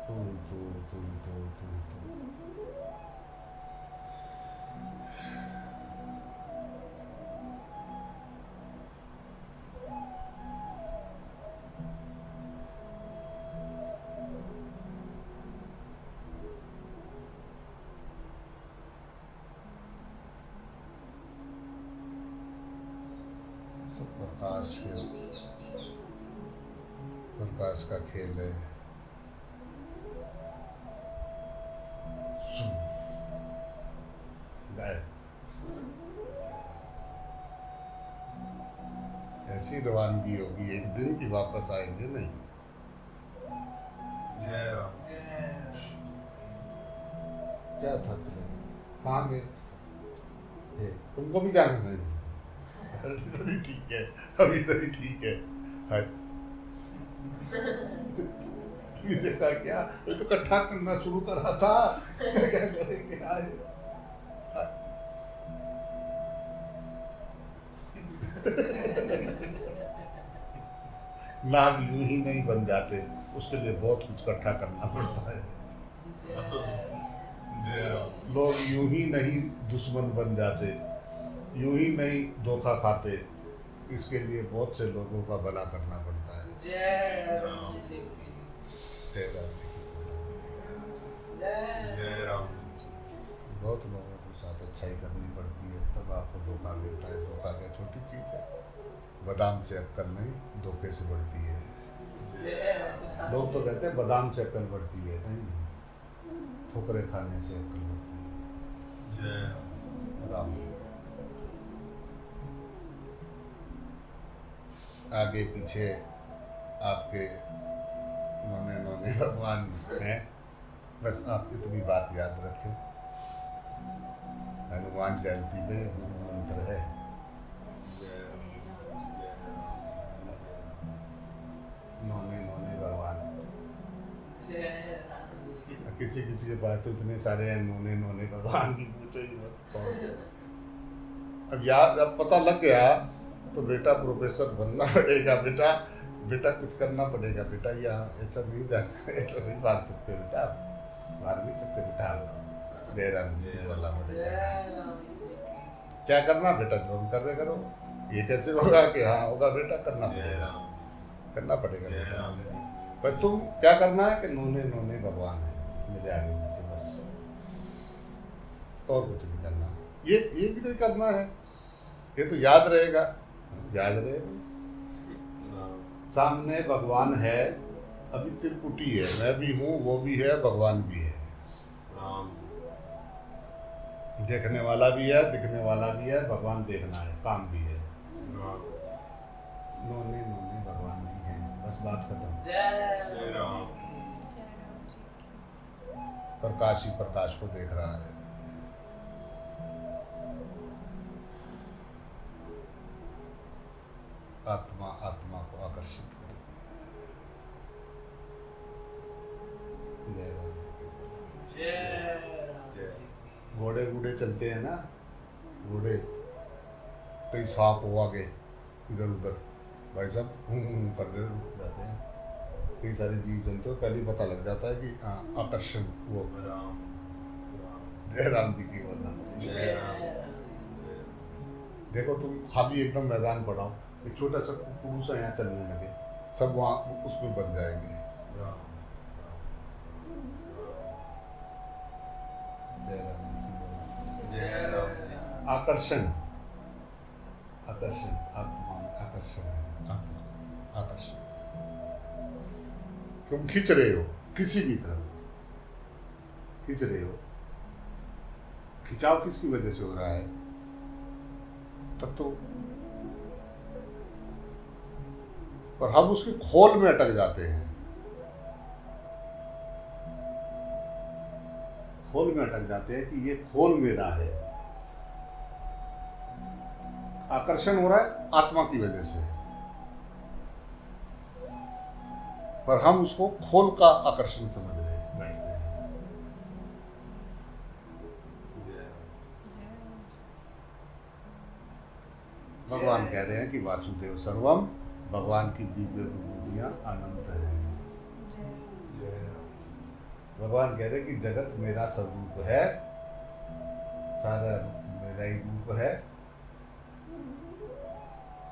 तू तू तू तू तू तू सब प्रकाश का खेल है। गायब। ऐसी रवानगी होगी एक दिन की, वापस आएंगे नहीं। जय राम क्या था तुम्हें, कहाँ गए थे? तुमको भी जाना नहीं? अभी तो ठीक है, अभी तो ठीक है। हाँ। अभी देखा क्या, ये तो इकट्ठा करना शुरू करा था। क्या करेंगे आज। नाग यूं ही नहीं बन जाते, उसके लिए बहुत कुछ इकट्ठा करना पड़ता है। जय राम लोग यूं ही नहीं दुश्मन बन जाते, यूं ही नहीं धोखा खाते, इसके लिए बहुत से लोगों का भला करना पड़ता है। जय राम जी तेरा जय राम बहुत लोगों के साथ अच्छाई करनी पड़ती है, तब आपको धोखा मिलता है। धोखा क्या छोटी चीज है, बादाम से अक्कल नहीं, धोखे से बढ़ती है। लोग तो कहते हैं बादाम से अक्कल बढ़ती है, नहीं, ठोकरे खाने से अक्कल बढ़ती है। जय राम आगे पीछे आपके नौने नौने भगवान हैं, बस आप इतनी बात याद रखें। हनुमान जयंती में गुरु मंत्र है, जय नौने नौने भगवान। जय राम किसी किसी के पास तो इतने सारे हैं, नौने नौने भगवान की पूछो ही मत, पहुंच गए। अब याद, अब पता लग गया तो बेटा प्रोफेसर बनना पड़ेगा, बेटा बेटा कुछ करना पड़ेगा बेटा। यहाँ ऐसा नहीं जाता, ऐसा नहीं भाग सकते बेटा, भाग नहीं सकते बेटा। जय राम जी की बोलना पड़ेगा। जय राम क्या करना बेटा, जो हम कर रहे करो। ये कैसे होगा कि हाँ होगा बेटा, करना जय पड़ेगा, राम करना पड़ेगा जय बेटा। राम पर तुम क्या करना है कि नौने नौने भगवान है मेरे आगे पीछे, बस और कुछ नहीं करना। ये भी नहीं करना है, ये तो याद रहेगा, याद रहेगा। राम सामने भगवान है, अभी त्रिपुटी है, मैं भी हूँ, वो भी है, भगवान भी है। राम देखने वाला भी है, दिखने वाला भी है, भगवान देखना है, काम भी है। राम नौने नौने भगवान नहीं है, बस बात खत्म। जय राम प्रकाश ही प्रकाश को देख रहा है। आत्मा आत्मा को आकर्षित करती है। जय राम। जय राम घोड़े घोड़े चलते हैं ना, घोड़े, कई सांप हो आगे इधर उधर, भाई साहब कर दे जाते हैं। कई सारे जीव जंतु, पहले ही पता लग जाता है कि आकर्षण वो। राम जय राम जी की बोलना। जय राम देखो तुम खाली एकदम मैदान पड़ाओ, एक छोटा सा पुरुष यहाँ चलने लगे, सब वहाँ उसमें बन जाएंगे। राम जय राम जी की बोलना। जय राम जी। आकर्षण, आकर्षण, आत्मा आकर्षण है, आत्मा आकर्षण। तुम खींच रहे हो किसी भी तरफ, खींच रहे हो, खिंचाव किसकी वजह से हो रहा है? तत्व। और हम उसके खोल में अटक जाते हैं, खोल में अटक जाते हैं कि ये खोल मेरा है। आकर्षण हो रहा है आत्मा की वजह से, पर हम उसको खोल का आकर्षण समझ रहे हैं, बैठते हैं। भगवान कह रहे हैं कि वासुदेव सर्वम, भगवान की दिव्य विभूतियां अनंत है। जय राम जी। भगवान कह रहे हैं कि जगत मेरा स्वरूप है, सारा मेरा ही रूप है।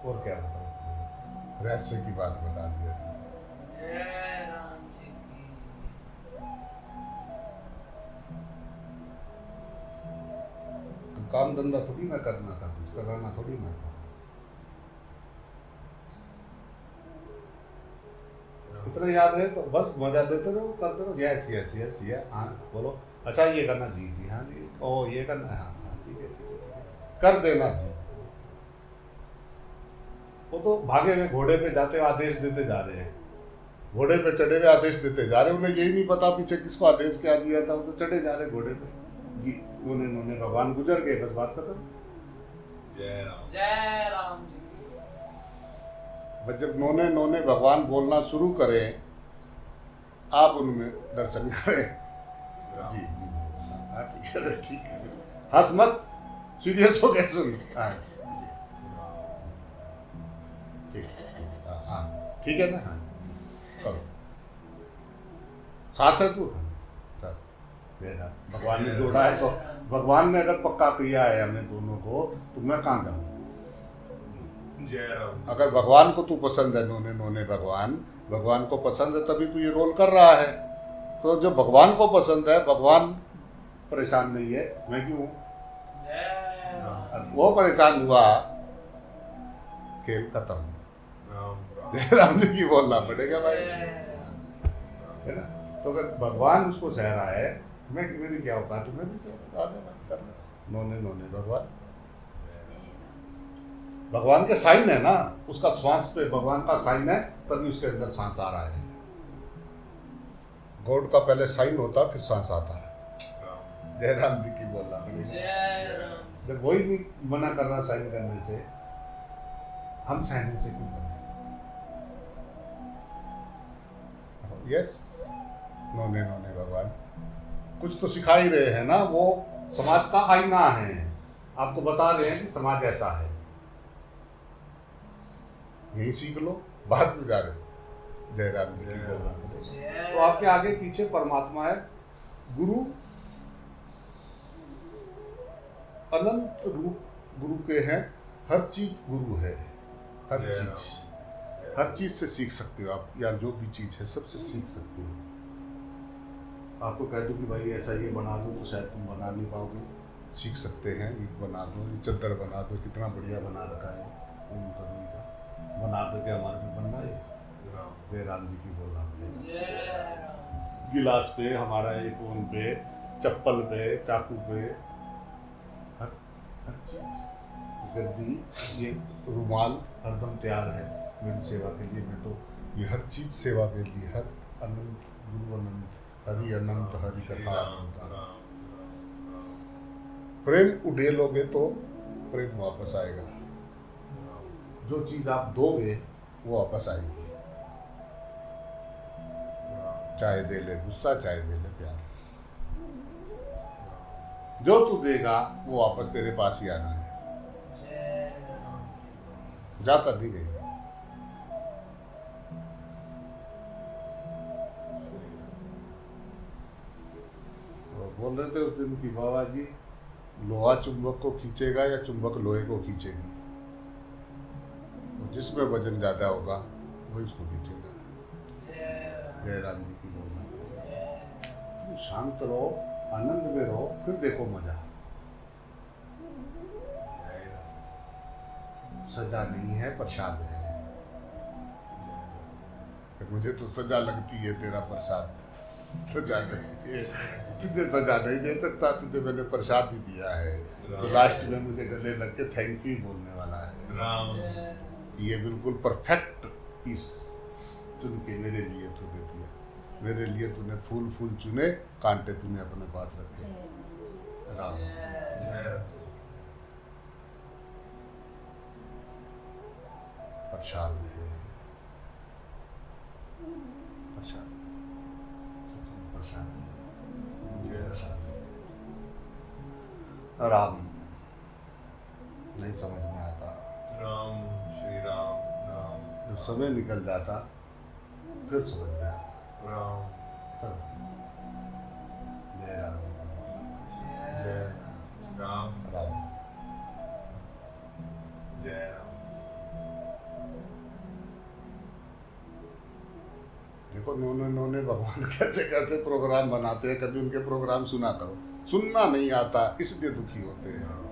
और क्या बताओ, रहस्य की बात बता दिया तुमने। जय राम जी की। हम काम धंधा थोड़ी ना करना था, कुछ कराना थोड़ी ना था, इतना याद रहे तो बस मजा लेते रहो, करते रहो। यस यस यस ये हाँ बोलो, अच्छा ये करना, जी जी हाँ जी, ओ ये करना है, हाँ हाँ ठीक है ठीक है ठीक है, कर देना जी। वो तो भागे हुए घोड़े पे जाते हुए आदेश देते जा रहे हैं, घोड़े पे चढ़े हुए आदेश देते जा रहे हैं, उन्हें यही नहीं पता पीछे किसको आदेश क्या दिया था, वो तो चढ़े जा रहे घोड़े पे जी। नोने भगवान गुजर गए, बस बात खत्म। जय राम। जय राम जी की। बस जब नोने भगवान बोलना शुरू करें, आप उनमें दर्शन करें। जी जी हाँ ठीक है ठीक है, हंस मत, सीरियस हो गए सुन। हाँ ठीक है, हाँ ठीक है ना, हाँ करो, साथ है तू, हाँ साथ देना। भगवान ने जोड़ा है तो, भगवान ने अगर पक्का किया है हमें दोनों को, तो मैं कहाँ जाऊँ? जय राम जी। अगर भगवान को तू पसंद है, नोने भगवान को पसंद है, तभी तू ये रोल कर रहा है। तो जो भगवान को पसंद है, भगवान परेशान नहीं है, मैं क्यों हूँ? जय राम। वो परेशान हुआ, खेल खत्म। राम राम। जय राम जी की बोलना पड़ेगा भाई, जय राम। है ना। तो अगर भगवान उसको सह रहा है, मैं मेरी क्या औकात है, मैं भी सह रहा कर नोने भगवान, भगवान के साइन है ना, उसका श्वास पे भगवान का साइन है, तभी उसके अंदर सांस आ रहा है। गॉड का पहले साइन होता, फिर सांस आता है। राम। जय राम जी की बोलना पड़ेगा। जय राम। जब वही नहीं मना कर रहा साइन करने से, हम सहने से क्यों करें? यस, नोने भगवान कुछ तो सिखा ही रहे हैं ना, वो समाज का आईना है, आपको बता रहे हैं कि समाज ऐसा है, यही सीख लो, बाद में जा रहे। जय राम जी की बोलना पड़ेगा। तो आपके आगे पीछे परमात्मा है, गुरु अनंत रूप गुरु के हैं, हर चीज गुरु है, हर चीज से सीख सकते हो आप, या जो भी चीज है सबसे सीख सकते हो। आपको कह दूं कि भाई ऐसा ये बना दो, तो शायद तुम बना नहीं पाओगे, सीख सकते हैं। ये बना दो, ये चादर बना दो, कितना बढ़िया बना रखा है, बना दो, क्या हमारे में बनना है। जय राम जी की बोलना पड़ेगा। गिलास पे, हमारा ये फोन पे, चप्पल पे, चाकू पे, हर चीज, गद्दी, ये रुमाल हरदम तैयार है मेरी सेवा के लिए। मैं तो ये हर चीज सेवा के लिए, हर अनंत गुरु अनंत, हरि अनंत, हरि कथा अनंत। प्रेम उड़ेलोगे तो प्रेम वापस आएगा, जो चीज आप दोगे वो वापस आएगी, चाहे दे ले गुस्सा, चाहे दे ले प्यार, जो तू देगा वो वापस तेरे पास ही आना है, जाता नहीं गई। तो बोल रहे थे उस दिन की बाबा जी, लोहा चुंबक को खींचेगा या चुंबक लोहे को खींचेगी, तो जिसमें वजन ज्यादा होगा वही उसको खींचेगा। जय राम जी की बोलना। शांत रहो, आनंद में रहो, फिर देखो मजा। सजा नहीं है, प्रसाद है। मुझे तो सजा लगती है तेरा प्रसाद, सजा नहीं है। तुझे सजा नहीं दे सकता, तुझे मैंने प्रसाद ही दिया है। तो लास्ट में मुझे गले लग के थैंक यू बोलने वाला है राम कि ये बिल्कुल परफेक्ट पीस चुन के मेरे लिए तूने दिया। मेरे लिए तूने फूल फूल चुने, कांटे तूने अपने पास रखे। राम जय राम प्रसाद है, प्रसाद प्रसाद है, जय प्रसाद है। राम नहीं समझ में आता, राम श्री राम राम जब समय निकल जाता फिर समझ में आता। राम चलो, जय राम जय राम राम। जय राम देखो नोने नोने भगवान कैसे कैसे प्रोग्राम बनाते हैं, कभी उनके प्रोग्राम सुना करो। सुनना नहीं आता इसलिए दुखी होते हैं।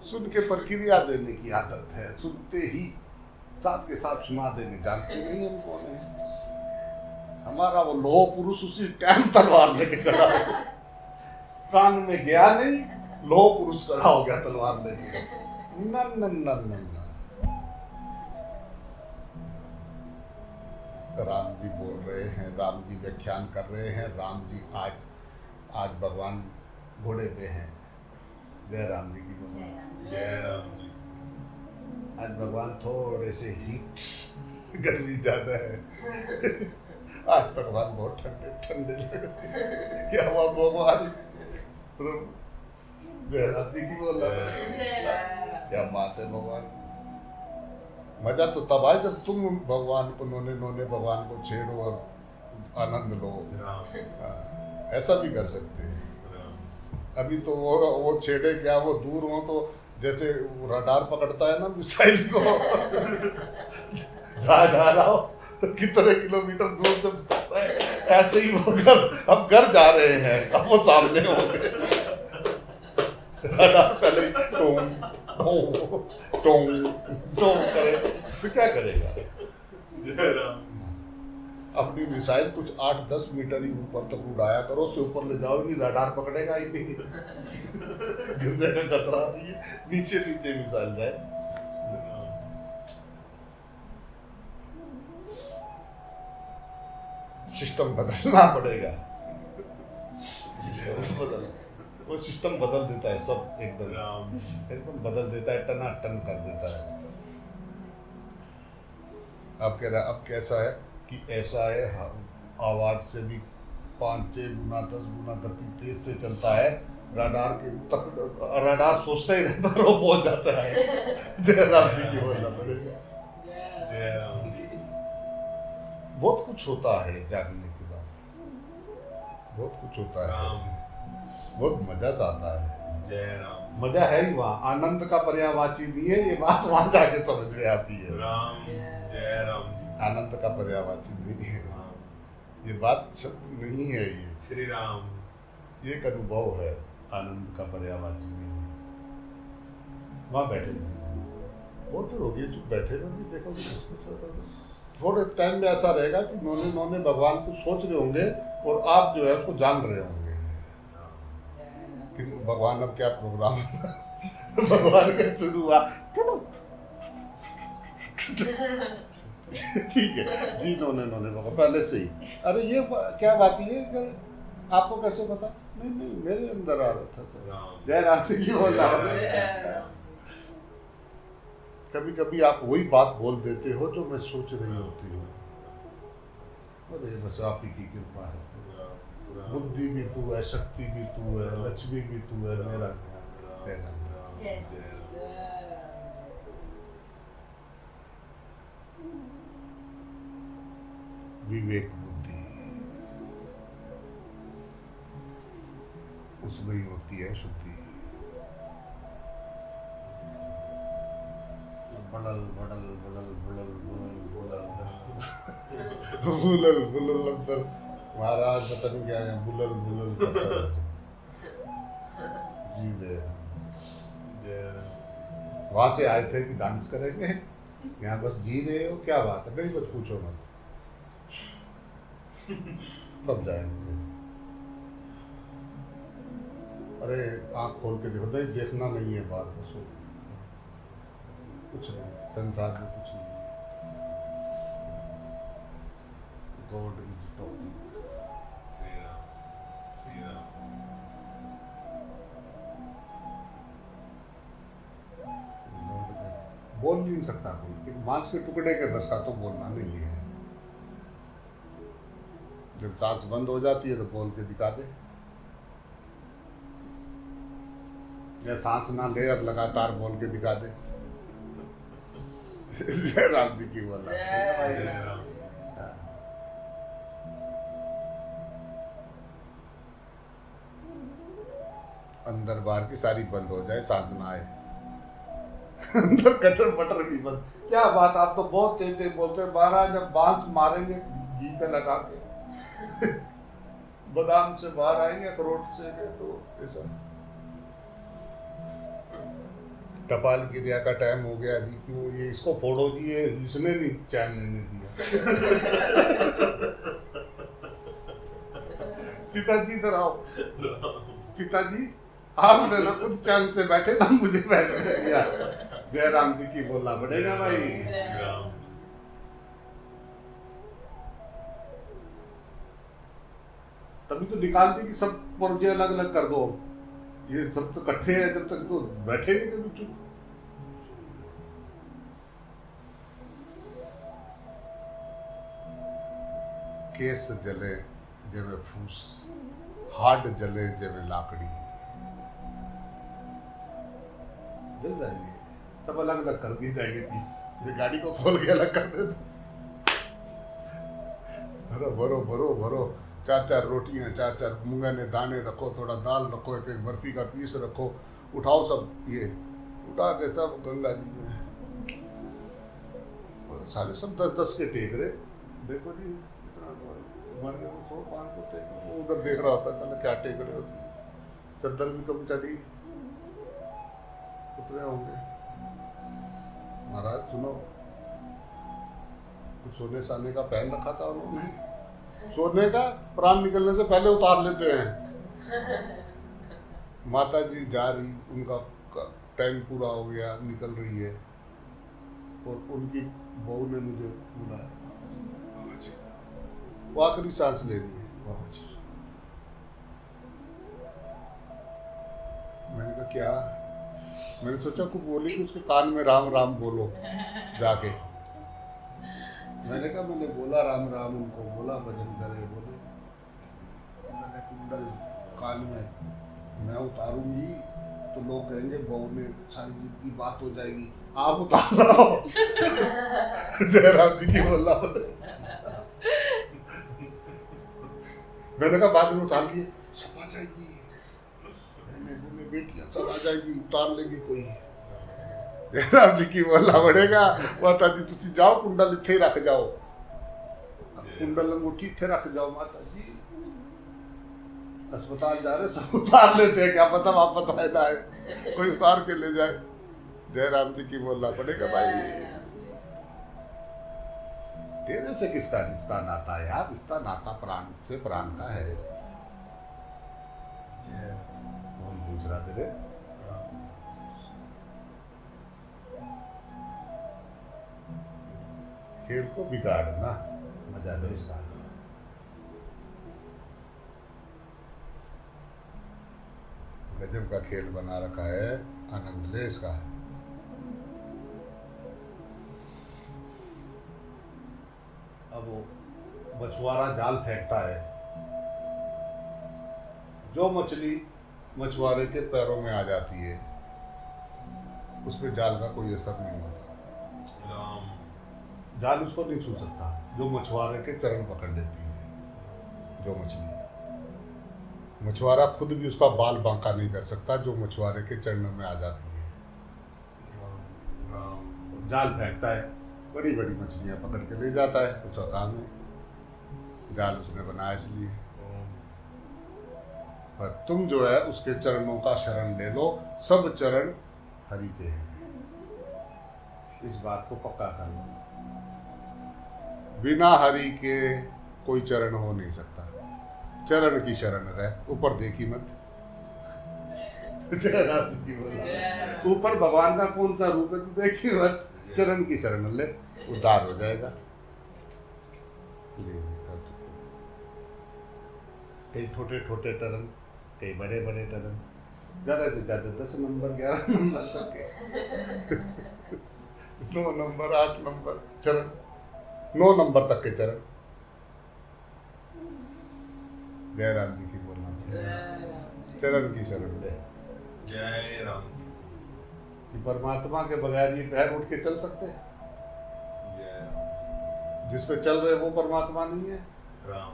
सुन के प्रक्रिया देने की आदत है, सुनते ही साथ के साथ सुना देने, जानते नहीं हम कौन है। हमारा वो लोह पुरुष उसी टाइम तलवार लेके खड़ा हो, कान में गया नहीं, लोह पुरुष खड़ा हो गया तलवार लेके। न न न न न। राम जी बोल रहे हैं, राम जी व्याख्यान कर रहे हैं। राम जी आज भगवान घोड़े पे हैं। जय राम जी की भगवान। जय राम जी आज भगवान थोड़े से हीट, गर्मी ज्यादा है। आज भगवान बहुत ठंडे ठंडे लग रहे हैं। क्या हुआ भगवान? जय राम जी की बोल रहा है। क्या बात है भगवान। मजा तो तब आए जब तुम भगवान को नोने नोने भगवान को छेड़ो और आनंद लो। राम हाँ, ऐसा भी कर सकते हैं। राम अभी तो वो छेड़े क्या, वो दूर हो तो जैसे रडार पकड़ता है ना मिसाइल को। जा रहा हो कितने किलोमीटर दूर से पकड़ता है, ऐसे ही वो अब घर जा रहे हैं, अब वो सामने होंगे। रडार पहले टोंग करे तो क्या करेगा। जय राम अपनी मिसाइल कुछ 8-10 मीटर ही ऊपर तक उड़ाया करो, उससे ऊपर ले जाओ नहीं, रडार पकड़ेगा ही नहीं। गिरने का खतरा नहीं है, नीचे नीचे मिसाइल जाए। सिस्टम बदलना पड़ेगा। सिस्टम बदल, वो सिस्टम बदल देता है सब, एकदम बदल देता है, टनाटन कर देता है। अब कह रहा, अब कैसा है कि ऐसा है, आवाज से भी 5-6 गुना 10 गुना गति तेज से चलता है। रडार के तक रडार सोचता ही रहता है, वो पहुंच जाता है। जय राम जी की बोलना पड़ेगा। जय राम बहुत कुछ होता है जागने के बाद, बहुत कुछ होता है, बहुत मजा सा आता है। जय राम मजा है ही वहाँ, आनंद का पर्यायवाची नहीं है, ये बात वहाँ जाके समझ में आती है। राम जय राम आनंद का पर्यायवाची नहीं है, ये बात शब्द नहीं है, ये श्री राम ये एक अनुभव है। आनंद का पर्यायवाची नहीं है। वहाँ बैठे बहुत देर हो गई, चुप बैठे रहोगे, देखोगे थोड़े टाइम में ऐसा रहेगा कि नौने नौने भगवान को सोच रहे होंगे और आप जो है उसको जान रहे होंगे कि भगवान अब क्या प्रोग्राम भगवान का शुरू हुआ। ठीक है जी, नौने नौने भगवान पहले से ही। अरे ये क्या बात है, आपको कैसे पता? नहीं मेरे अंदर आ रहा था। जय राम जी की बोल रहा। कभी कभी आप वही बात बोल देते हो जो मैं सोच रही होती हूँ। अरे बस आप ही की कृपा है। बुद्धि भी तू है, शक्ति भी तू है, लक्ष्मी भी तू है, मेरा क्या। विवेक बुद्धि उसमें ही होती है शुद्धि। बड़ल बड़ल बड़ल बड़ल बुलल बुलल अंदर महाराज पता नहीं क्या है, बुलल बुलल जी दे। वहां से आए थे कि डांस करेंगे, यहाँ बस जी रहे हो, क्या बात है, नहीं कुछ पूछो मत, कब जाएंगे। अरे आंख खोल के देखो, नहीं देखना नहीं है बात, बस हो गई। कुछ नहीं, संसार में कुछ नहीं। God is talking. Shri Ram Shri Ram. बोल नहीं सकता कोई, एक मांस के टुकड़े के बस का तो बोलना नहीं है। जब सांस बंद हो जाती है तो बोल के दिखा दे, या सांस ना ले और लगातार बोल के दिखा दे। जय राम जी की बोला। जय राम। अंदर बाहर की सारी बंद हो जाए, सांस ना आए। अंदर कटर पटर भी बंद। क्या बात, आप तो बहुत तेज तेज बोलते हैं। महाराज जब बांस मारेंगे घी का लगा के, बादाम से बाहर आएंगे, अखरोट से के, तो ऐसा। कपाल क्रिया का टाइम हो गया जी, क्यों ये इसको फोड़ो जी, ये इसने नहीं चैन लेने दिया। पिताजी इधर आओ। पिताजी आपने ना खुद चैन से बैठे ना मुझे बैठने दिया। जय राम जी की बोलना पड़ेगा भाई। श्री राम। तभी तो निकालती कि सब पुर्जे अलग अलग कर दो, ये सब तो इकट्ठे हैं, जब तक तो बैठे नहीं कभी चुप। केस जले जेवे फूस, हाड जले जेवे लाकड़ी। जल जाएंगे, सब अलग अलग कर दिए जाएंगे पीस। ये गाड़ी को खोल के अलग कर देते। भरो भरो भरो भरो, चार चार रोटियां, चार चार मूंगने दाने रखो, थोड़ा दाल रखो, एक एक बर्फी का पीस रखो, उठाओ सब, ये उठा के सब गंगा जी में। सारे सब 10-10 के टेक रहे। देखो जी इतना मर गए, 100-500 टेक, वो उधर देख रहा होता है, साले क्या टेक रहे हो, चद्दर भी कम चढ़ी, उतरे होंगे। महाराज सुनो, कुछ सोने साने का पहन रखा था उन्होंने, सोने का प्राण निकलने से पहले उतार लेते हैं। माता जी जा रही, उनका टाइम पूरा हो गया, निकल रही है, और उनकी बहू ने मुझे बुलाया, वो आखिरी सांस ले रही है, बाबा जी। मैंने कहा क्या, मैंने सोचा कुछ बोली कि उसके कान में राम राम बोलो जाके। मैंने कहा मैंने बोला राम राम, उनको बोला भजन करे, बोले कुंडल कुंडल कान में मैं उतारूंगी तो लोग कहेंगे बहू ने सारी जिंदगी बात हो जाएगी, आप उतार रहा हो। जय राम जी की बोला। मैंने कहा बाद में उतार लिए, सब आ जाएगी, मैंने बेटियां सब आ जाएगी, उतार लेगी कोई। जय राम जी की बोलना पड़ेगा। माता जी तुसी जाओ, कुंडल इत्थे रख जाओ, कुंडल अंगूठी इत्थे रख जाओ। माता जी अस्पताल जा रहे, सब उतार लेते हैं, क्या पता वापस आए ना आए, कोई उतार के ले जाए। जय राम जी की बोलना पड़ेगा भाई। तेरे से किसका रिश्ता नाता है यार, रिश्ता नाता प्राण से प्राण का है। कौन पूछ रहा तेरे? खेल को बिगाड़ना मजा लो इसका। गजब का खेल बना रखा है, आनंद ले इसका। अब वो मछुआरा जाल फेंकता है, जो मछली मछुआरे के पैरों में आ जाती है उस पे जाल का कोई असर नहीं होता। राम। जाल उसको नहीं छू सकता, जो मछुआरे के चरण पकड़ लेती है। जो मछली, मछुआरा खुद भी उसका बाल बांका नहीं कर सकता, जो मछुआरे के चरणों में आ जाती है। राम। जाल फेंकता है, बड़ी बड़ी मछलियां पकड़ के ले जाता है, उसका काम है, जाल उसने बनाया इसलिए। पर तुम जो है उसके चरणों का शरण ले लो, सब चरण हरि के हैं। इस बात को पक्का कर लो। बिना हरि के कोई चरण हो नहीं सकता। चरण की शरण रह, ऊपर देखी मत। जय राम जी की बोला। ऊपर भगवान का कौन सा रूप है तू देखी मत, चरण की शरण ले, उद्धार हो जाएगा। कई छोटे छोटे टर्न, कई बड़े बड़े टर्न, ज्यादा से ज्यादा 10 नंबर 11 नंबर तक के 9 नंबर 8 नंबर चरण, 9 नंबर तक के चरण। जय राम जी की बोलना, चरण की शरण ले। जय राम जी। कि परमात्मा के बगैर ये पैर उठ के चल सकते हैं? जय राम। जिस पे चल रहे वो परमात्मा नहीं है। राम।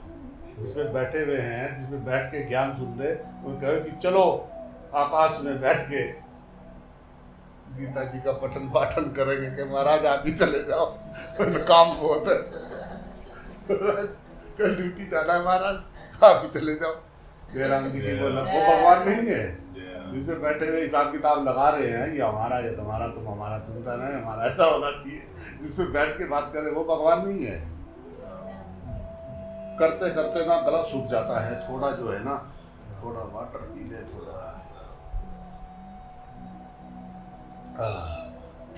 जिसमें बैठे हुए हैं, जिसमें बैठ के ज्ञान सुन रहे, वो कहे कि चलो आकाश में बैठ के गीता जी का पठन पाठन करेंगे कि महाराज आप ही चले जाओ, तो काम बहुत है, कल ड्यूटी जाना है महाराज, आप ही चले जाओ। जयराम जी की बोला वो भगवान नहीं है। जिसमें बैठे हुए हिसाब किताब लगा रहे हैं, ये हमारा है तुम्हारा, तुम हमारा, सुनता नहीं हमारा, ऐसा होना चाहिए। जिसमें बैठ के बात करे वो भगवान नहीं है। करते करते ना गला सूख जाता है, थोड़ा जो है ना, थोड़ा वाटर पी ले, थोड़ा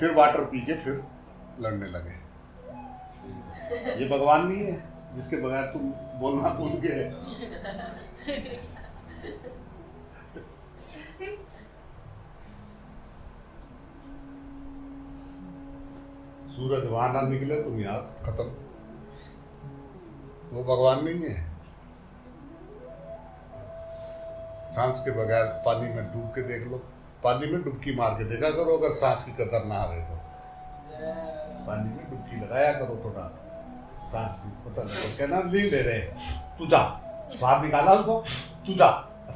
फिर वाटर पी के फिर लड़ने लगे। ये भगवान नहीं है जिसके बगैर तुम बोलना भूल गए। सूरज वहां ना निकले तुम यहाँ खत्म, वो भगवान नहीं है। सांस के बगैर पानी में डूब के देख लो, पानी में डुबकी मार के देखा करो, अगर सांस की कदर ना आवे तो पानी में डुबकी लगाया करो, थोड़ा सांस की पता लगे। कहना नहीं ले रहे, तू जा, बाहर निकाला उसको, तू जा,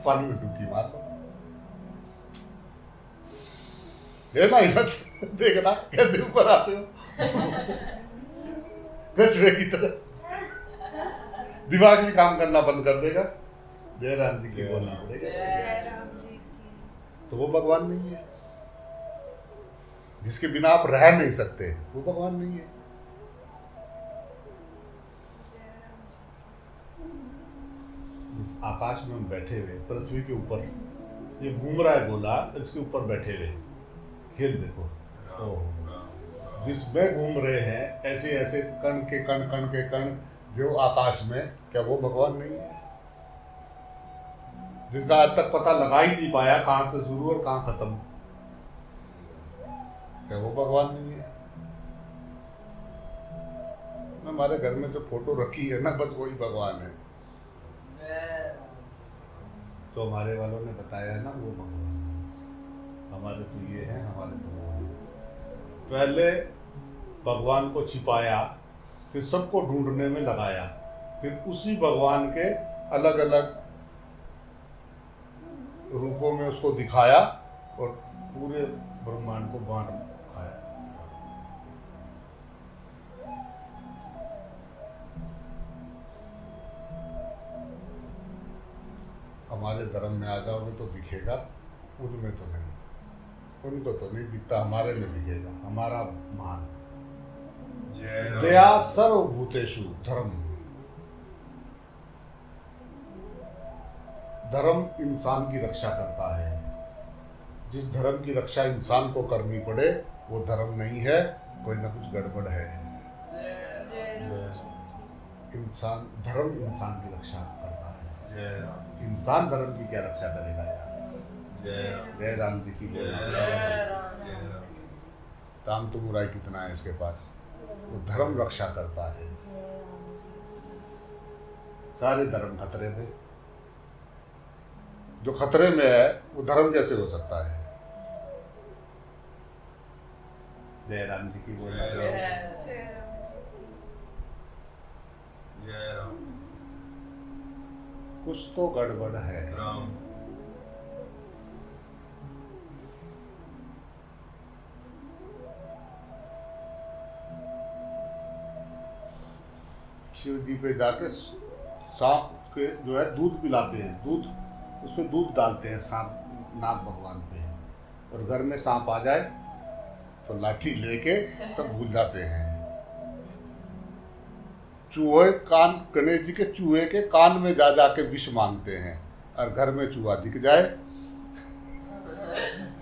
पानी में डुबकी मार लो। है ना हिम्मत? देखना कैसे ऊपर आते हो कछुए की तरह, दिमाग भी काम करना बंद कर देगा। जय राम जी की बोलना पड़ेगा। तो वो भगवान नहीं है। जिसके बिना आप रह नहीं सकते वो भगवान नहीं है। इस आकाश में हम बैठे हुए, पृथ्वी के ऊपर ये घूम रहा है गोला, इसके ऊपर बैठे हुए खेल देखो। जिसमें घूम रहे हैं ऐसे ऐसे कण के कण जो आकाश में, क्या वो भगवान नहीं है? जिसका आज तक पता लगा ही नहीं पाया कहां से शुरू और कहां खत्म, क्या वो भगवान नहीं है? हमारे घर में जो फोटो रखी है ना, बस वही भगवान है। तो हमारे वालों ने बताया ना वो भगवान, हमारे तो ये है, हमारे तो वो है। पहले भगवान को छिपाया, फिर सबको ढूंढने में लगाया, फिर उसी भगवान के अलग अलग रूपों में उसको दिखाया और पूरे ब्रह्मांड को बांट खाया। हमारे धर्म में आ जाओगे तो दिखेगा, उनमें तो नहीं, उनको तो नहीं दिखता, हमारे में दिखेगा। हमारा मान दया सर्वभूतेषु धर्म। धर्म इंसान की रक्षा करता है। जिस धर्म की रक्षा इंसान को करनी पड़े वो धर्म नहीं है, कोई ना कुछ गड़बड़ है। इंसान, धर्म इंसान की रक्षा करता है। इंसान धर्म की क्या रक्षा करेगा यार? जय राम जी की बोल। ताम तो मुराई कितना है इसके पास, वो धर्म रक्षा करता है। सारे धर्म खतरे में, जो खतरे में है वो धर्म कैसे हो सकता है? जय राम जी की बोल। कुछ तो गड़बड़ है। शिव जी पे जाके सांप के जो है दूध पिलाते हैं, दूध उसमें दूध डालते हैं सांप, नाग भगवान पे, और घर में सांप आ जाए तो लाठी लेके सब भूल जाते हैं। चूहे कान, गणेश जी के चूहे के कान में जा जाके विष मांगते हैं, और घर में चूहा दिख जाए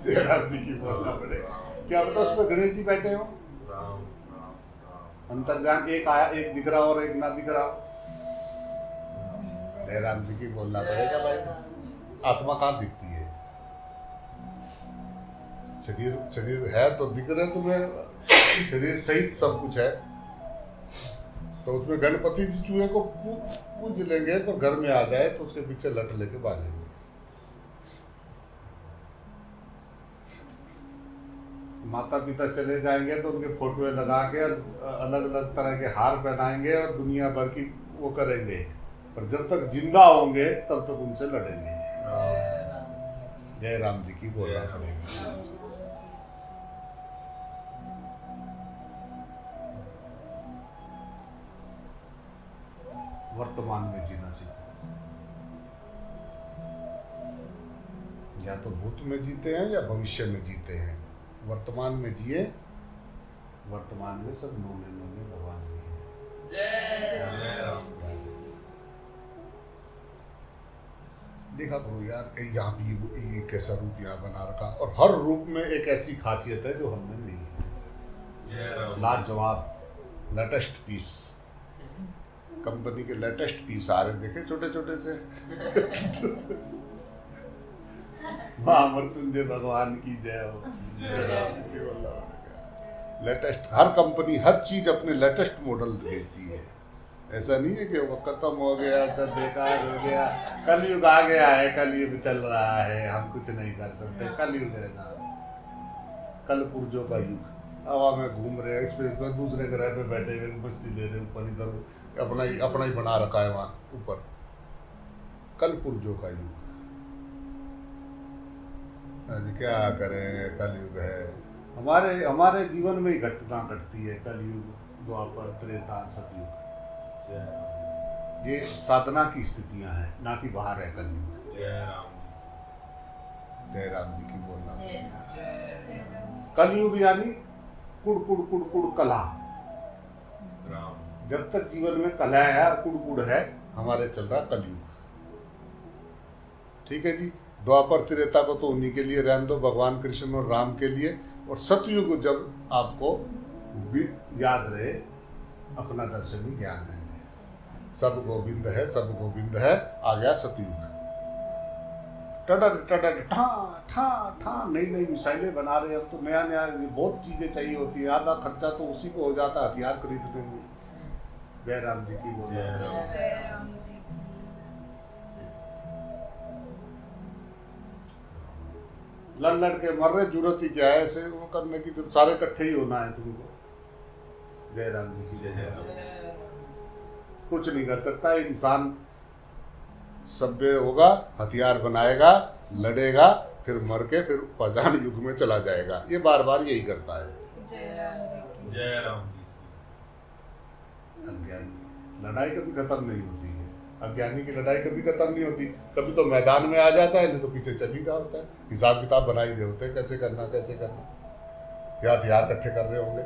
जयराम जी की बोलना पड़ेगा। क्या पता उसमें गणेश जी बैठे हो, राम राम राम। अंतर्ज्ञान एक आया, एक दिख रहा और एक ना दिख रहा। जयराम जी की बोलना पड़ेगा भाई। आत्मा कहाँ दिखती है? शरीर शरीर है तो दिख रहे तुम्हें, शरीर सहित सब कुछ है। तो उसमें गणपति जी चूहे को पूज लेंगे, पर घर में आ जाए तो उसके पीछे लट लेके भागेंगे। माता पिता चले जाएंगे तो उनके फोटो लगा के अलग अलग तरह के हार पहनाएंगे और दुनिया भर की वो करेंगे, पर जब तक जिंदा होंगे तब तक उनसे लड़ेंगे। जय राम जी की बोलना पड़ेगा। वर्तमान में जीना सीखो, या तो भूत में जीते हैं या भविष्य में जीते हैं। वर्तमान में जिए, वर्तमान में सब नोने नोने भगवान जी हैं। जय राम। देखा करो यार, यहाँ भी ये कैसा रूप यहाँ बना रखा, और हर रूप में एक ऐसी खासियत है जो हमने नहीं है। जय राम। लाजवाब लेटेस्ट पीस, कंपनी के लेटेस्ट पीस आ रहे, देखे छोटे छोटे से। महामृत्युंजय भगवान की जय हो। लेटेस्ट, हर कंपनी हर चीज अपने लेटेस्ट मॉडल भेजती है। ऐसा नहीं है कि वो खत्म हो गया तो बेकार हो गया। कलयुग आ गया है, कलयुग चल रहा है, हम कुछ नहीं कर सकते। कलयुग है ना, कल पुर्जों का युग। हवा में घूम रहे हैं, स्पेस में, दूसरे ग्रह पे बैठे हुए मस्ती ले रहे, ऊपर इधर अपना ही बना रखा है वहाँ ऊपर। कल पुर्जों का युग। क्या करें, कलयुग है। हमारे जीवन में ही घटना घटती है। कलयुग, द्वापर, त्रेता, सतयुग, ये साधना की स्थितियां हैं, ना कि बाहर है कलयुग। जय राम। जय राम जी की बोलना। कलयुग यानी कुड़ कुड़ कुड़ कुड़ कला। राम। जब तक जीवन में कला है और कुड़ कुड़ है, हमारे चल रहा कलयुग। ठीक है जी। द्वापर त्रेता को तो उन्हीं के लिए रहने दो, भगवान कृष्ण और राम के लिए। और सतयुग जब आपको याद रहे, अपना दर्शनी ज्ञान है, सब गोविंद है, सब गोविंद है, आ गया सतयुग। टडर टडर ठा ठा ठा, नई नई मिसाइलें बना रहे हैं। अब तो नया नया बहुत चीजें चाहिए होती है, आधा खर्चा तो उसी को हो जाता है हथियार खरीदने में। जय राम जी की बोल। जय राम जी। लड़ लड़ के मर रहे, जरूरत ही क्या है ऐसे वो करने की, जब सारे इकट्ठे ही होना है तुमको। जय राम जी की। जय राम। कुछ नहीं कर सकता इंसान। सभ्य होगा, हथियार बनाएगा, लड़ेगा, फिर मर के फिर पजान युग में चला जाएगा। ये बार बार यही करता है। जय राम जी की। जय राम जी। अज्ञानी, लड़ाई कभी खत्म नहीं होती है। अज्ञानी की लड़ाई कभी खत्म नहीं होती। कभी तो मैदान में आ जाता है, नहीं तो पीछे चल ही रहा होता है। हिसाब किताब बनाए रहे होते हैं, कैसे करना कैसे करना। या हथियार इकट्ठे कर रहे होंगे,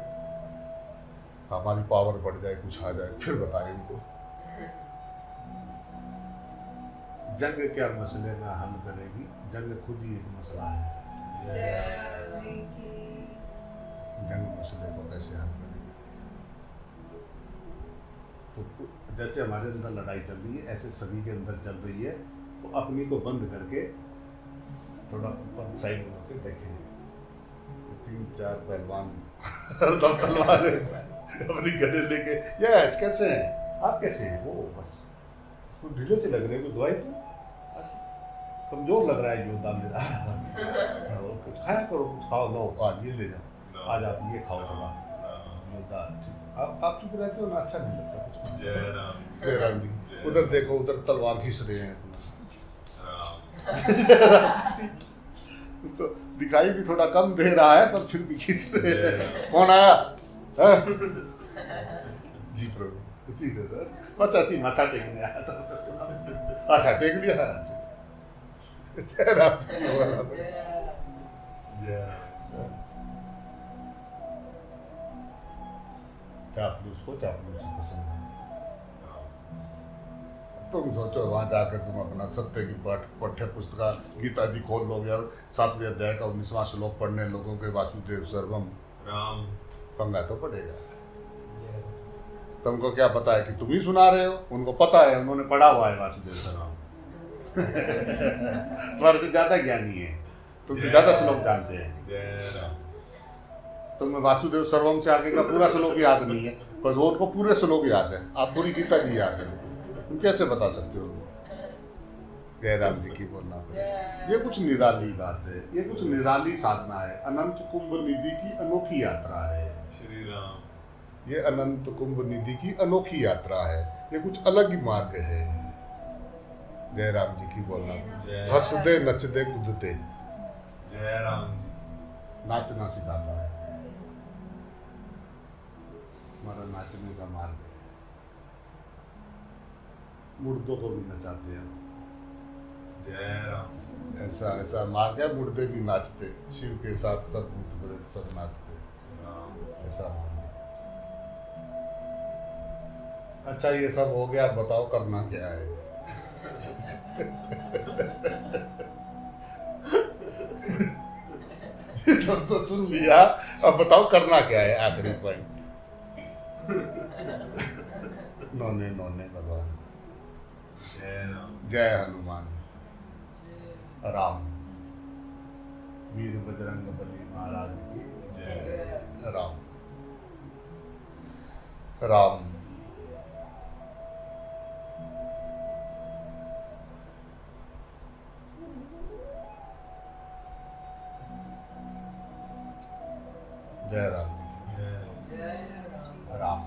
हमारी पावर बढ़ जाए, कुछ आ जाए, फिर बताएं उनको। जंग क्या मसले का हल करेगी, जंग खुद ही एक मसला है। जय राम जी की। जंग मसले को कैसे हल करेगी? तो जैसे हमारे अंदर लड़ाई चल रही है, ऐसे सभी के अंदर चल रही है। तो अपनी को बंद करके थोड़ा ऊपर साइड में से देखें। 3-4 पहलवान हरदम तलवारें अपनी गले लेके, यस कैसे हैं आप, कैसे हैं वो, बस तो ढीले से लग रहे हैं। दवाई तो कमजोर लग रहा है योद्धा मेरा। कुछ खाया करो, कुछ खाओ, लो आज ये ले जाओ, आज आप ये खाओ थोड़ा योद्धा। आप चुप रहते हो ना, अच्छा नहीं लगता कुछ। जय राम। जय राम जी। उधर देखो, उधर तलवार घिस रहे हैं। तो दिखाई भी थोड़ा कम दे रहा है, पर फिर भी खींच रहे हैं। कौन आया? जी प्रभु, जी बस ऐसी माथा टेकने आया था। अच्छा टेक लिया। जय राम जी। जय राम। चापलूस को चापलूसी पसंद है। राम तुम सोचो वहां जाकर तुम अपना सत्य की पाठ्य पुस्तका गीता जी खोल लोगे और 7वें अध्याय का 19वां श्लोक पढ़ने लोगों के वासुदेव सर्वम, राम पंगा तो पड़ेगा। तुमको क्या पता है कि तुम ही सुना रहे हो, उनको पता है, उन्होंने पढ़ा हुआ है वासुदेव सर्वम। तुम्हारे से ज्यादा ज्ञानी है, तुमसे ज्यादा श्लोक जानते हैं। जय राम तुम्हें वासुदेव सर्वम से आगे का पूरा श्लोक याद नहीं है, पर उनको पूरे श्लोक याद है। आप पूरी गीता जी याद है, तुम कैसे बता सकते हो? जय राम जी की बोलना पड़ेगा। ये कुछ निराली बात है, ये कुछ निराली साधना है। अनंत कुंभ निधि की अनोखी यात्रा है। श्री राम ये अनंत कुंभ निधि की अनोखी यात्रा है, ये कुछ अलग ही मार्ग है। जय राम जी की बोलना जय हंसदे नचदे कूदते जय राम जी नाचना सिखाता है। हमारा नाचने का मार्ग है। मुर्दों को भी नचाते हैं, जय राम ऐसा ऐसा मार्ग है। मुर्दे भी नाचते, शिव के साथ सब भूत प्रेत सब नाचते, राम ऐसा मार्ग है। अच्छा ये सब हो गया, अब बताओ करना क्या है? ये सब तो सुन लिया, अब बताओ करना क्या है? आखिरी पॉइंट। नौने नौने भगवान। जय राम जय हनुमान राम वीर बजरंग बली महाराज की जय। राम राम जय राम जय राम राम